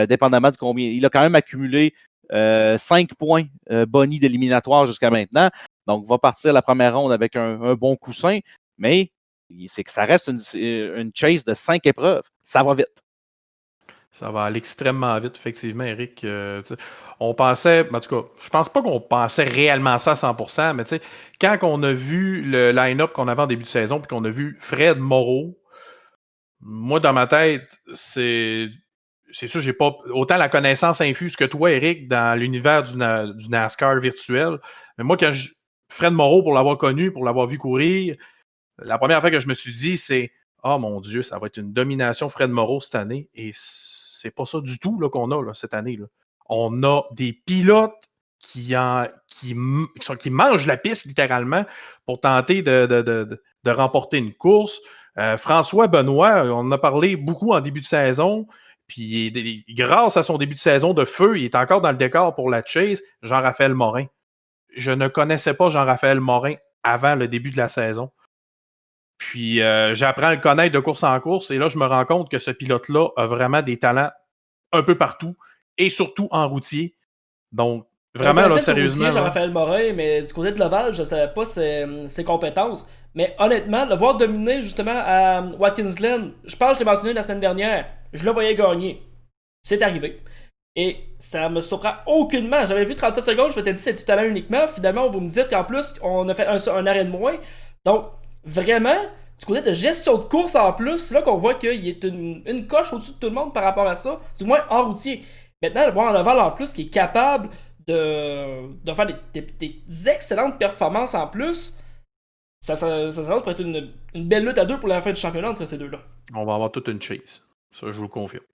dépendamment de combien. Il a quand même accumulé 5 points bonus d'éliminatoire jusqu'à maintenant. Donc, va partir la première ronde avec un bon coussin, mais c'est que ça reste une chase de 5 épreuves. Ça va vite. Ça va aller extrêmement vite, effectivement, Eric. On pensait, en tout cas, je pense pas qu'on pensait réellement ça à 100%, mais quand on a vu le line-up qu'on avait en début de saison, puis qu'on a vu Fred Moreau, moi, dans ma tête, c'est sûr, j'ai pas autant la connaissance infuse que toi, Eric, dans l'univers du NASCAR virtuel. Mais moi, Fred Moreau, pour l'avoir connu, pour l'avoir vu courir, la première fois que je me suis dit, c'est oh mon Dieu, ça va être une domination Fred Moreau cette année. Et c'est pas ça du tout là, qu'on a là, cette année. Là. On a des pilotes qui mangent la piste littéralement pour tenter de remporter une course. François Benoît, on en a parlé beaucoup en début de saison. Puis grâce à son début de saison de feu, il est encore dans le décor pour la chase. Jean-Raphaël Morin. Je ne connaissais pas Jean-Raphaël Morin avant le début de la saison. Puis j'apprends à le connaître de course en course et là, je me rends compte que ce pilote-là a vraiment des talents un peu partout et surtout en routier. Donc, vraiment, là, sérieusement. Routier, Jean-Raphaël Morin, mais du côté de l'Oval, je ne savais pas ses compétences. Mais honnêtement, le voir dominer justement à Watkins Glen, je pense que je l'ai mentionné la semaine dernière, je le voyais gagner. C'est arrivé. Et ça me surprend aucunement. J'avais vu 37 secondes, je m'étais dit c'est du talent uniquement. Finalement, vous me dites qu'en plus, on a fait un arrêt de moins. Donc, vraiment, du côté de gestion de course en plus, c'est là qu'on voit qu'il est une coche au-dessus de tout le monde par rapport à ça, du moins en routier. Maintenant, le voir en Oval en plus qui est capable de faire des excellentes performances en plus, ça s'annonce pour être une belle lutte à deux pour la fin du championnat entre ces deux-là. On va avoir toute une chase. Ça, je vous le confirme.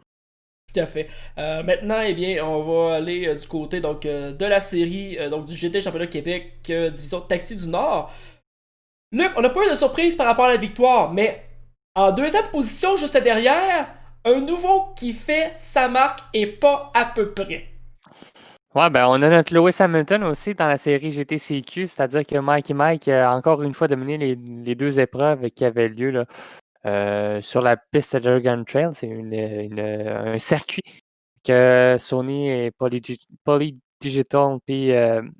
Tout à fait. Maintenant, eh bien, on va aller du côté donc, de la série donc, du GT Championnat Québec, division Taxi du Nord. Luc, on n'a pas eu de surprise par rapport à la victoire, mais en deuxième position, juste derrière, un nouveau qui fait sa marque et pas à peu près. Ouais, ben on a notre Lewis Hamilton aussi dans la série GTCQ, c'est-à-dire que Mikey Mike a encore une fois dominé les deux épreuves qui avaient lieu là, sur la piste de Dragon Trail. C'est un circuit que Sony et Polydigital puis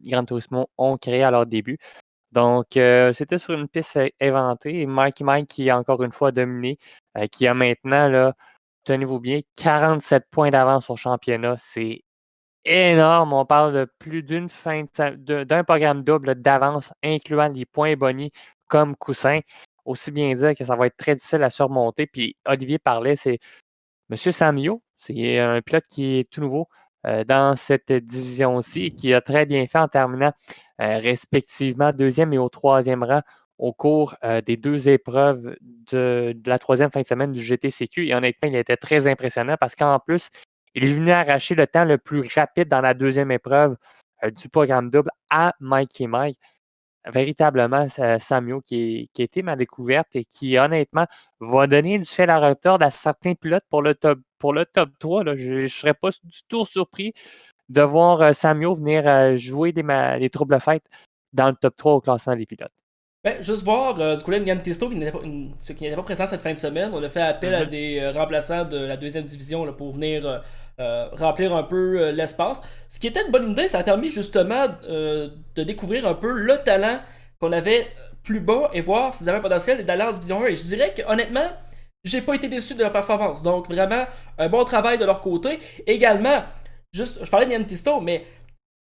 Gran Turismo ont créé à leur début. Donc, c'était sur une piste inventée. Et Mikey Mike qui a encore une fois dominé, qui a maintenant, là, tenez-vous bien, 47 points d'avance au championnat. C'est énorme. On parle de plus d'un programme double d'avance, incluant les points bonus comme coussin. Aussi bien dire que ça va être très difficile à surmonter. Puis Olivier parlait, c'est M. Samio. C'est un pilote qui est tout nouveau dans cette division-ci et qui a très bien fait en terminant respectivement deuxième et au troisième rang au cours des deux épreuves de la troisième fin de semaine du GTCQ. Et honnêtement, il était très impressionnant parce qu'en plus, Il est venu arracher le temps le plus rapide dans la deuxième épreuve du programme double à Mikey Mike. Véritablement, Samio qui a été ma découverte et qui, honnêtement, va donner du fil à retordre à certains pilotes pour le top 3. Là. Je ne serais pas du tout surpris de voir Samio venir jouer les troubles fêtes dans le top 3 au classement des pilotes. Ben, juste voir du côté de Yann Tisto qui n'était pas présent cette fin de semaine. On a fait appel à des remplaçants de la deuxième division là, pour venir remplir un peu l'espace. Ce qui était une bonne idée, ça a permis justement de découvrir un peu le talent qu'on avait plus bas et voir s'ils avaient un potentiel d'aller en division 1. Et je dirais que honnêtement, j'ai pas été déçu de leur performance. Donc vraiment, un bon travail de leur côté. Également, je parlais de Yann Tisto, mais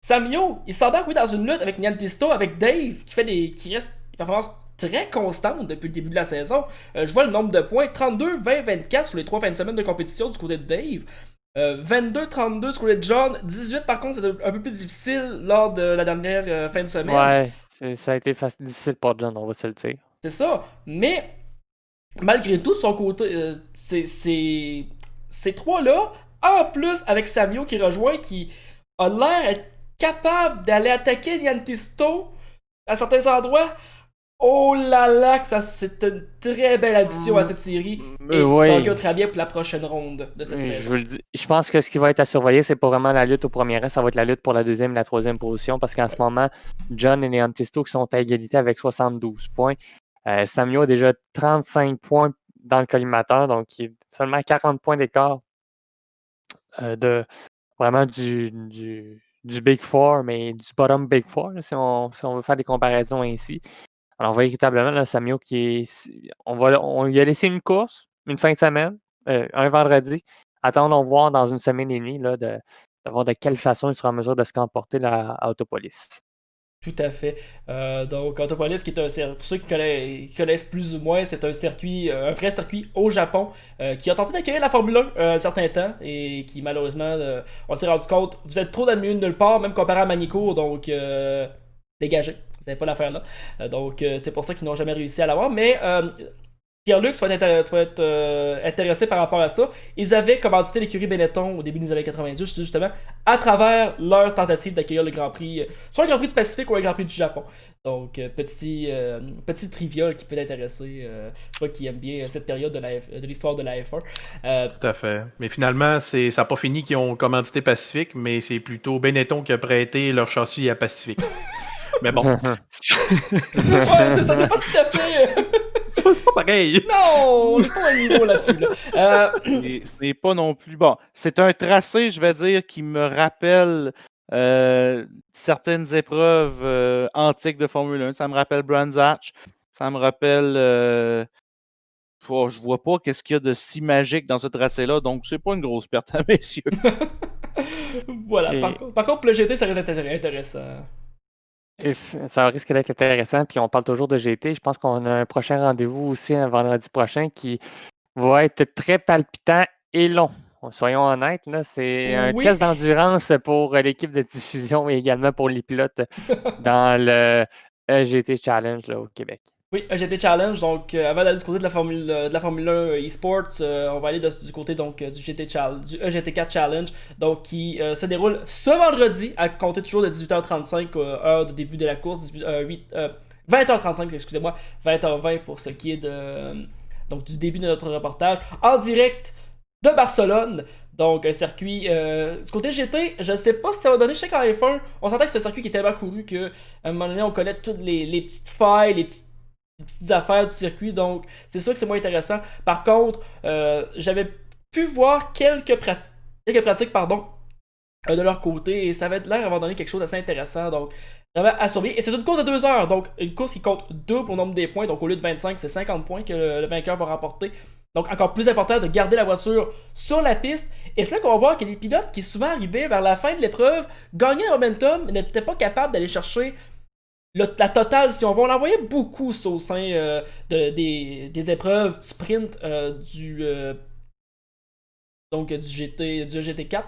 Samio, il s'embarque oui, dans une lutte avec Yann Tisto, avec Dave, qui reste des performances très constantes depuis le début de la saison. Je vois le nombre de points, 32, 20, 24 sur les 3 fins de semaine de compétition du côté de Dave. 22, 32 du côté de John. 18 par contre, c'était un peu plus difficile lors de la dernière fin de semaine. Ouais, ça a été difficile pour John, on va se le dire. C'est ça, mais malgré tout, de son côté, ces trois-là, en plus avec Samio qui rejoint, qui a l'air d'être capable d'aller attaquer Yann Tisto à certains endroits. Oh là là, que ça c'est une très belle addition à cette série. Et ça augure très bien pour la prochaine ronde de cette saison. Je vous le dis. Je pense que ce qui va être à surveiller, c'est pas vraiment la lutte au premier rang, ça va être la lutte pour la deuxième et la troisième position, parce qu'en ce moment, John et Yann Tisto qui sont à égalité avec 72 points. Samio a déjà 35 points dans le collimateur, donc il est seulement 40 points d'écart de vraiment du Big Four, mais du bottom Big Four, là, si on veut faire des comparaisons ainsi. Alors, véritablement, là, Samio, on lui a laissé une course, une fin de semaine, un vendredi. Attendons voir dans une semaine et demie là, de voir de quelle façon il sera en mesure de se comporter à Autopolis. Tout à fait. Donc, Autopolis, qui est un circuit, pour ceux qui connaissent plus ou moins, c'est un circuit, un vrai circuit au Japon, qui a tenté d'accueillir la Formule 1 un certain temps et qui, malheureusement, on s'est rendu compte, vous êtes trop dans le milieu de nulle part, même comparé à Manicourt, donc dégagez. Vous n'avez pas l'affaire là. Donc, c'est pour ça qu'ils n'ont jamais réussi à l'avoir. Mais Pierre-Luc, tu vas être intéressé par rapport à ça. Ils avaient commandité l'écurie Benetton au début des années 90, justement, à travers leur tentative d'accueillir le Grand Prix, soit un Grand Prix du Pacifique ou un Grand Prix du Japon. Donc, petit trivia qui peut t'intéresser, toi qui aimes bien cette période de l'histoire de la F1. Tout à fait. Mais finalement, ça n'a pas fini qu'ils ont commandité Pacifique, mais c'est plutôt Benetton qui a prêté leur châssis à Pacifique. Mais bon. Ouais, c'est ça, c'est pas tout à fait. C'est pas pareil. Non, on n'est pas à un niveau là-dessus. Là. Ce n'est pas non plus bon. C'est un tracé, je vais dire, qui me rappelle certaines épreuves antiques de Formule 1. Ça me rappelle Brands Hatch. Ça me rappelle. Je vois pas qu'est-ce qu'il y a de si magique dans ce tracé-là, donc c'est pas une grosse perte à mes yeux. Voilà. Par contre, le GT, ça reste intéressant. Ça risque d'être intéressant, puis on parle toujours de GT. Je pense qu'on a un prochain rendez-vous aussi un vendredi prochain qui va être très palpitant et long. Soyons honnêtes, là, c'est un test d'endurance pour l'équipe de diffusion et également pour les pilotes dans le EGT Challenge là, au Québec. Oui, EGT Challenge, donc avant d'aller du côté de la Formule 1 eSports, on va aller du côté donc, du EGT4 Challenge, donc qui se déroule ce vendredi à compter toujours de 18h35, heure de début de la course, 20h35, excusez-moi, 20h20 pour ce qui est donc, du début de notre reportage, en direct de Barcelone. Donc, un circuit. Du côté GT, je sais pas si ça va donner. Je sais qu'en F1, on s'entend que c'est un circuit qui est tellement couru qu'à un moment donné, on connaît toutes les petites failles, les petites affaires du circuit. Donc, c'est sûr que c'est moins intéressant. Par contre, j'avais pu voir quelques pratiques de leur côté et ça avait l'air d'avoir donné quelque chose d'assez intéressant. Donc, vraiment à surveiller. Et c'est une course de 2 heures. Donc, une course qui compte double au nombre des points. Donc, au lieu de 25, c'est 50 points que le vainqueur va remporter. Donc, encore plus important de garder la voiture sur la piste. Et c'est là qu'on va voir que les pilotes qui souvent arrivaient vers la fin de l'épreuve gagnaient un momentum, mais n'étaient pas capables d'aller chercher la totale, si on veut. On en voyait beaucoup ça, au sein des épreuves sprint du GT4.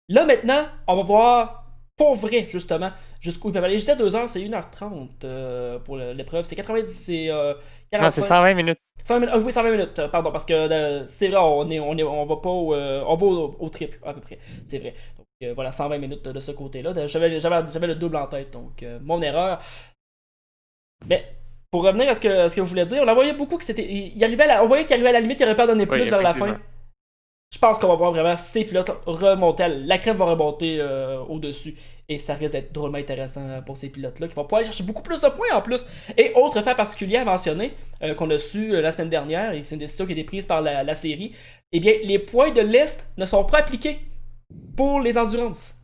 Là, maintenant, on va voir pour vrai, justement, jusqu'où ils peuvent aller. Je disais 2 heures, c'est 1h30 pour l'épreuve. C'est Non, c'est 45. 120 minutes. 120 minutes. Ah oui, 120 minutes, pardon, parce que c'est vrai, on va pas on va au triple, à peu près. C'est vrai. Donc voilà, 120 minutes de ce côté-là. J'avais le double en tête, donc mon erreur. Mais pour revenir à ce que je voulais dire, on en voyait beaucoup que c'était. On voyait qu'il arrivait à la limite, il aurait pas donné plus Oui, vers la fin. effectivement. Je pense qu'on va voir vraiment ces pilotes remonter. La crème va remonter au-dessus. Et ça risque d'être drôlement intéressant pour ces pilotes-là qui vont pouvoir aller chercher beaucoup plus de points en plus. Et autre fait particulier à mentionner, qu'on a su la semaine dernière, et c'est une décision qui a été prise par la série, eh bien, les points de l'Est ne sont pas appliqués pour les endurances.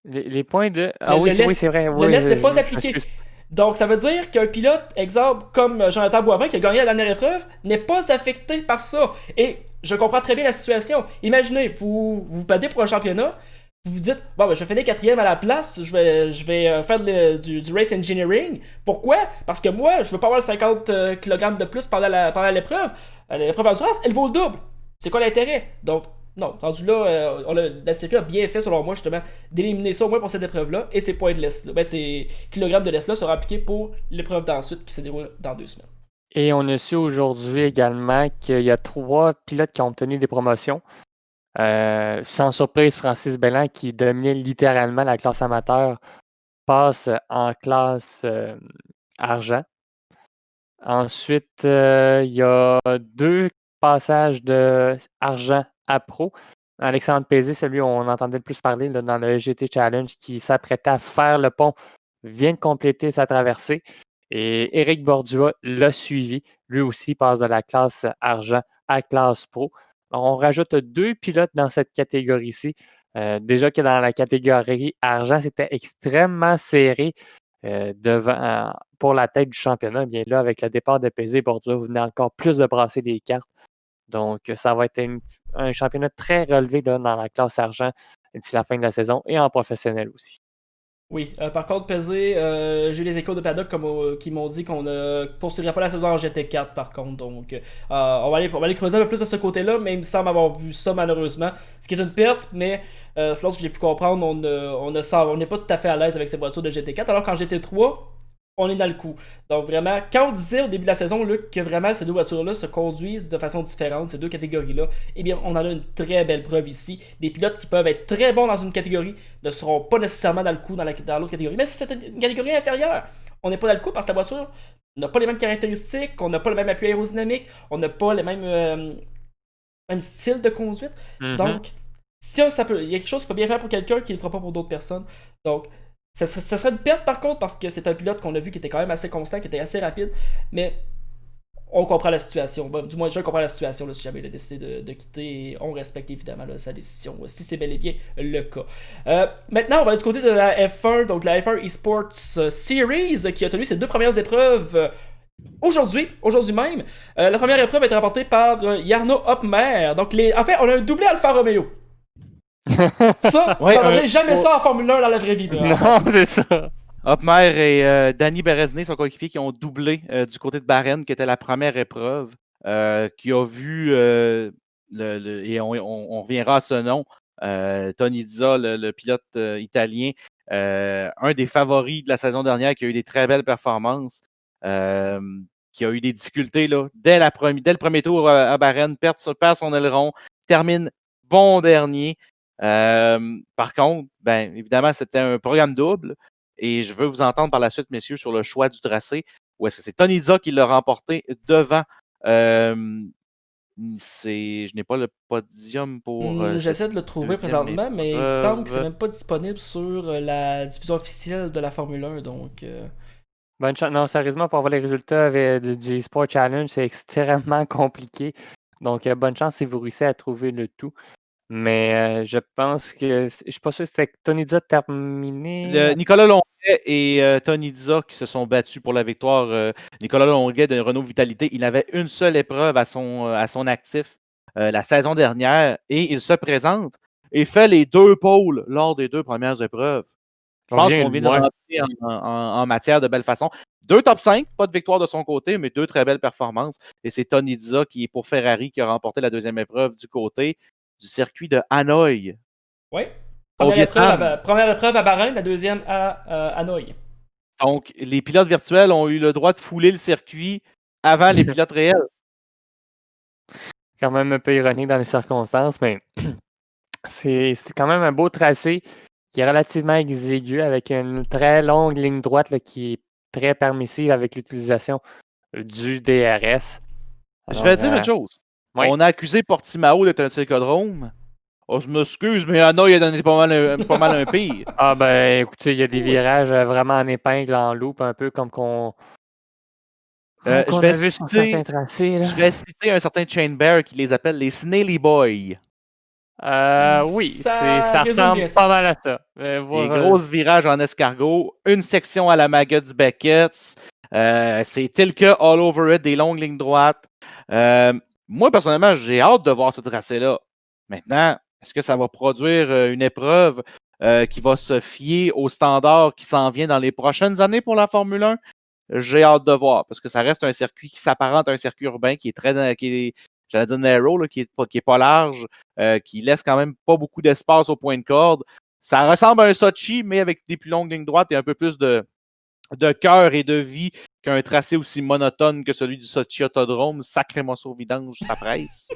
Les points de. Ah Le oui, lest- c'est vrai. le Oui, lest n'est je pas me appliqué. m'excuse. Donc, ça veut dire qu'un pilote, exemple, comme Jonathan Boivin, qui a gagné la dernière épreuve, n'est pas affecté par ça. Et je comprends très bien la situation. Imaginez, vous battez pour un championnat, vous vous dites, bon, ben, je finis 4e à la place, je vais faire du race engineering. Pourquoi? Parce que moi, je veux pas avoir 50 kg de plus pendant l'épreuve. L'épreuve endurance, elle vaut le double. C'est quoi l'intérêt? Donc, non, rendu là, la série a bien fait, selon moi, justement, d'éliminer ça au moins pour cette épreuve-là. Et ces points de l'Est, ces kilogrammes de l'Est-là seront appliqués pour l'épreuve d'ensuite qui se déroule dans 2 semaines. Et on a su aujourd'hui également qu'il y a 3 pilotes qui ont obtenu des promotions. Sans surprise, Francis Bellan, qui dominait littéralement la classe amateur, passe en classe argent. Ensuite, il y a 2 passages de argent à pro. Alexandre Pézé, celui où on entendait le plus parler là, dans le GT Challenge, qui s'apprêtait à faire le pont, vient de compléter sa traversée. Et Éric Bordua l'a suivi. Lui aussi passe de la classe argent à classe pro. Alors, on rajoute 2 pilotes dans cette catégorie-ci. Déjà que dans la catégorie argent, c'était extrêmement serré pour la tête du championnat. Bien là, avec le départ de Pézé, Bordua, vous venez encore plus de brasser des cartes. Donc, ça va être un championnat très relevé là, dans la classe argent d'ici la fin de la saison et en professionnel aussi. Oui, par contre, Pesé, j'ai eu les échos de Paddock qui m'ont dit qu'on ne poursuivrait pas la saison en GT4 par contre. Donc, on va aller creuser un peu plus de ce côté-là, mais il me semble avoir vu ça malheureusement. Ce qui est une perte, mais selon ce que j'ai pu comprendre, on n'est pas tout à fait à l'aise avec ces voitures de GT4. Alors qu'en GT3, on est dans le coup. Donc vraiment, quand on disait au début de la saison, Luc, que vraiment ces deux voitures-là se conduisent de façon différente, ces deux catégories-là, eh bien, on en a une très belle preuve ici. Des pilotes qui peuvent être très bons dans une catégorie ne seront pas nécessairement dans le coup dans l'autre catégorie. Mais si c'est une catégorie inférieure, on n'est pas dans le coup parce que la voiture n'a pas les mêmes caractéristiques, on n'a pas le même appui aérodynamique, on n'a pas les mêmes style de conduite. Donc, si il y a quelque chose qui peut bien faire pour quelqu'un qui ne le fera pas pour d'autres personnes. Donc, ça serait une perte par contre parce que c'est un pilote qu'on a vu qui était quand même assez constant, qui était assez rapide, mais on comprend la situation. Bon, du moins, je comprends la situation là, si jamais il a décidé de quitter et on respecte évidemment là, sa décision, si c'est bel et bien le cas. Maintenant, on va aller du côté de la F1, donc la F1 Esports Series qui a tenu ses 2 premières épreuves. Aujourd'hui même, la première épreuve a été remportée par Jarno Hopmer. Donc, en fait, on a un doublé Alfa Romeo. Ça, Ouais, on n'entendrait jamais ça en Formule 1 dans la vraie vie. Non, c'est ça. Hopmer et Danny Berezné, son coéquipier, qui ont doublé du côté de Bahreïn, qui était la première épreuve, qui a vu, et on reviendra à ce nom, Tony Dizza, le pilote italien, un des favoris de la saison dernière, qui a eu des très belles performances, qui a eu des difficultés là, dès le premier tour à Bahreïn, perd son aileron, termine bon dernier. Par contre, ben, évidemment, c'était un programme double et je veux vous entendre par la suite, messieurs, sur le choix du tracé. Ou est-ce que c'est Tony Dizza qui l'a remporté devant? Je n'ai pas le podium pour. J'essaie de le trouver deuxième présentement, mais il semble que c'est même pas disponible sur la diffusion officielle de la Formule 1. Donc, Bonne chance. Non, sérieusement, pour avoir les résultats du Sport Challenge, c'est extrêmement compliqué. Donc, bonne chance si vous réussissez à trouver le tout. Mais je pense que. Je suis pas sûr que c'était Tony Dizza terminé. Nicolas Longuet et Tony Dizza qui se sont battus pour la victoire. Nicolas Longuet de Renault Vitalité, il avait une seule épreuve à son actif la saison dernière et il se présente et fait les 2 pôles lors des 2 premières épreuves. Je pense qu'on vient de rentrer en matière de belle façon. 2 top 5, pas de victoire de son côté, mais 2 très belles performances. Et c'est Tony Dizza qui est pour Ferrari qui a remporté la 2e épreuve du côté du circuit de Hanoï. Oui. Première épreuve à Bahreïn, la deuxième à Hanoï. Donc, les pilotes virtuels ont eu le droit de fouler le circuit avant les pilotes réels. Quand même un peu ironique dans les circonstances, mais c'est quand même un beau tracé qui est relativement exigu avec une très longue ligne droite là, qui est très permissive avec l'utilisation du DRS. Je vais dire une chose. oui. On a accusé Portimao d'être un cyclodrome. Oh, je m'excuse, mais Anna, il a donné pas mal un pire. Ah ben écoutez, il y a des virages vraiment en épingle, en loupe, un peu comme qu'on Je vais a vu sur certains tracés. Là. Je vais citer un certain Chain Bear qui les appelle les Snaily Boys. Oui, Ça ça résume ressemble bien ça. pas mal à ça. Des gros virages en escargot, une section à la Maggots Beckett. C'est tel que all over it, des longues lignes droites. Moi, personnellement, j'ai hâte de voir ce tracé-là. Maintenant, est-ce que ça va produire une épreuve qui va se fier aux standards qui s'en vient dans les prochaines années pour la Formule 1? J'ai hâte de voir, parce que ça reste un circuit qui s'apparente à un circuit urbain qui est très, j'allais dire narrow, là, qui est pas large, qui laisse quand même pas beaucoup d'espace au point de corde. Ça ressemble à un Sochi, mais avec des plus longues lignes droites et un peu plus de cœur et de vie qu'un tracé aussi monotone que celui du Sochi Autodrome. Sacrément sur vidange, ça presse.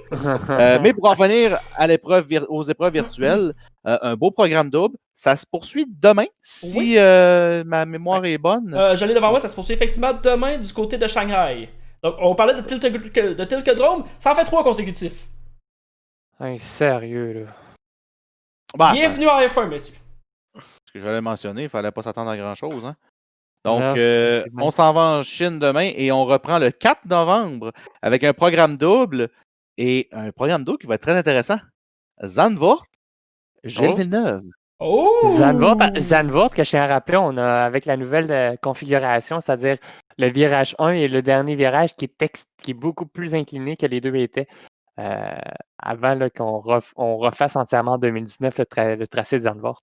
Mais pour en revenir à aux épreuves virtuelles, un beau programme double. Ça se poursuit demain, si ma mémoire est bonne. Je l'ai devant moi, ça se poursuit effectivement demain du côté de Shanghai. Donc, on parlait de Tilkedrome, ça en fait 3 consécutifs. Hey, sérieux, là. Bah, Bienvenue en F1, messieurs. Ce que j'allais mentionner, il ne fallait pas s'attendre à grand-chose. Hein? Donc, Non, on s'en va en Chine demain et on reprend le 4 novembre avec un programme double et un programme double qui va être très intéressant. Zandvoort, Gilles Villeneuve. Oh! Zandvoort, que je tiens à rappeler, on a avec la nouvelle configuration, c'est-à-dire le virage 1 et le dernier virage qui est beaucoup plus incliné que les deux étaient avant là, qu'on refasse entièrement en 2019 le tracé de Zandvoort.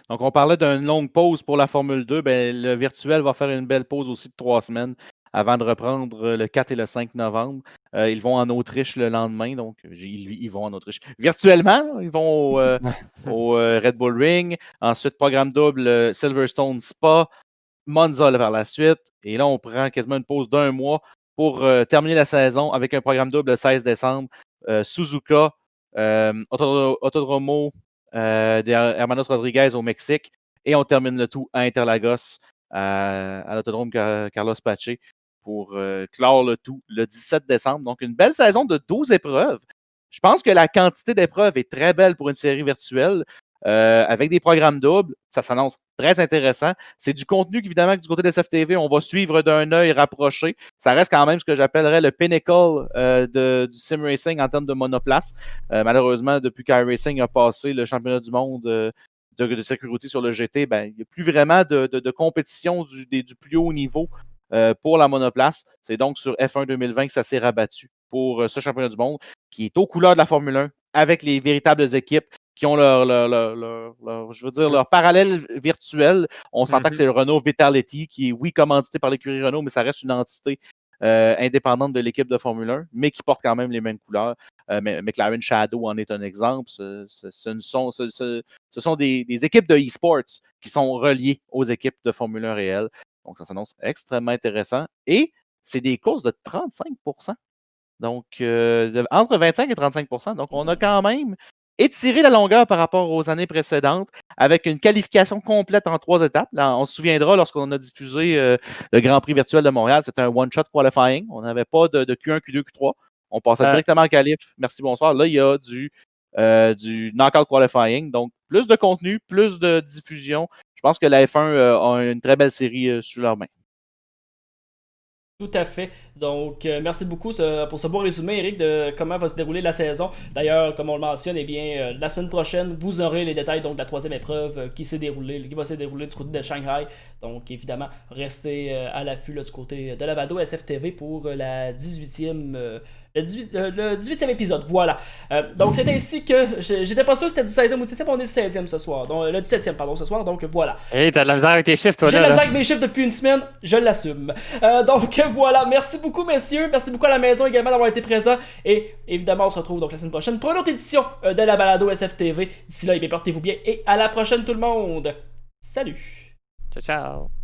Donc, on parlait d'une longue pause pour la Formule 2. Ben, le virtuel va faire une belle pause aussi de 3 semaines avant de reprendre le 4 et le 5 novembre. Ils vont en Autriche le lendemain. Donc, ils vont en Autriche. Virtuellement, ils vont au Red Bull Ring. Ensuite, programme double Silverstone Spa, Monza par la suite. Et là, on prend quasiment une pause d'1 mois pour terminer la saison avec un programme double le 16 décembre. Suzuka, Autodromo, des Hermanos Rodriguez au Mexique. Et on termine le tout à Interlagos, à l'autodrome Carlos Pache, pour clore le tout le 17 décembre. Donc, une belle saison de 12 épreuves. Je pense que la quantité d'épreuves est très belle pour une série virtuelle. Avec des programmes doubles, ça s'annonce très intéressant. C'est du contenu qu'évidemment, du côté de SFTV, on va suivre d'un œil rapproché. Ça reste quand même ce que j'appellerais le pinnacle du sim racing en termes de monoplace. Malheureusement, depuis qu'iRacing a passé le championnat du monde de circuit routier sur le GT, ben, il n'y a plus vraiment de compétition du plus haut niveau pour la monoplace. C'est donc sur F1 2020 que ça s'est rabattu pour ce championnat du monde qui est aux couleurs de la Formule 1 avec les véritables équipes qui ont leur parallèle virtuel. On s'entend que c'est le Renault Vitality qui est, oui, commandité par l'écurie Renault, mais ça reste une entité indépendante de l'équipe de Formule 1, mais qui porte quand même les mêmes couleurs. McLaren Shadow en est un exemple. Ce sont des équipes de e-sports qui sont reliées aux équipes de Formule 1 réelles. Donc, ça s'annonce extrêmement intéressant. Et c'est des courses de 35%. Donc, entre 25 et 35%. Donc, on a quand même étiré la longueur par rapport aux années précédentes avec une qualification complète en 3 étapes. Là, on se souviendra lorsqu'on a diffusé le Grand Prix virtuel de Montréal, c'était un one-shot qualifying. On n'avait pas de Q1, Q2, Q3. On passait directement en qualif. Merci, bonsoir. Là, il y a du knockout qualifying. Donc, plus de contenu, plus de diffusion. Je pense que la F1 a une très belle série sous leur main. Tout à fait. Donc, merci beaucoup pour ce beau résumé, Eric, de comment va se dérouler la saison. D'ailleurs, comme on le mentionne, eh bien, la semaine prochaine, vous aurez les détails donc, de la 3e épreuve qui va se dérouler du côté de Shanghai. Donc, évidemment, restez à l'affût du côté de la Balado SFTV pour la 18e... le 18e épisode, voilà. Donc, c'est ainsi que... J'étais pas sûr si c'était du 16e ou du 17e, on est le 16e ce soir. Donc, le 17e, pardon, ce soir, donc voilà. Hey, t'as de la misère avec tes chiffres, toi, J'ai de la misère avec mes chiffres depuis une semaine, je l'assume. Donc, voilà. Merci beaucoup, messieurs. Merci beaucoup à la maison également d'avoir été présents. Et évidemment, on se retrouve donc la semaine prochaine pour une autre édition de la Balado SFTV. D'ici là, portez-vous bien et à la prochaine, tout le monde. Salut! Ciao, ciao!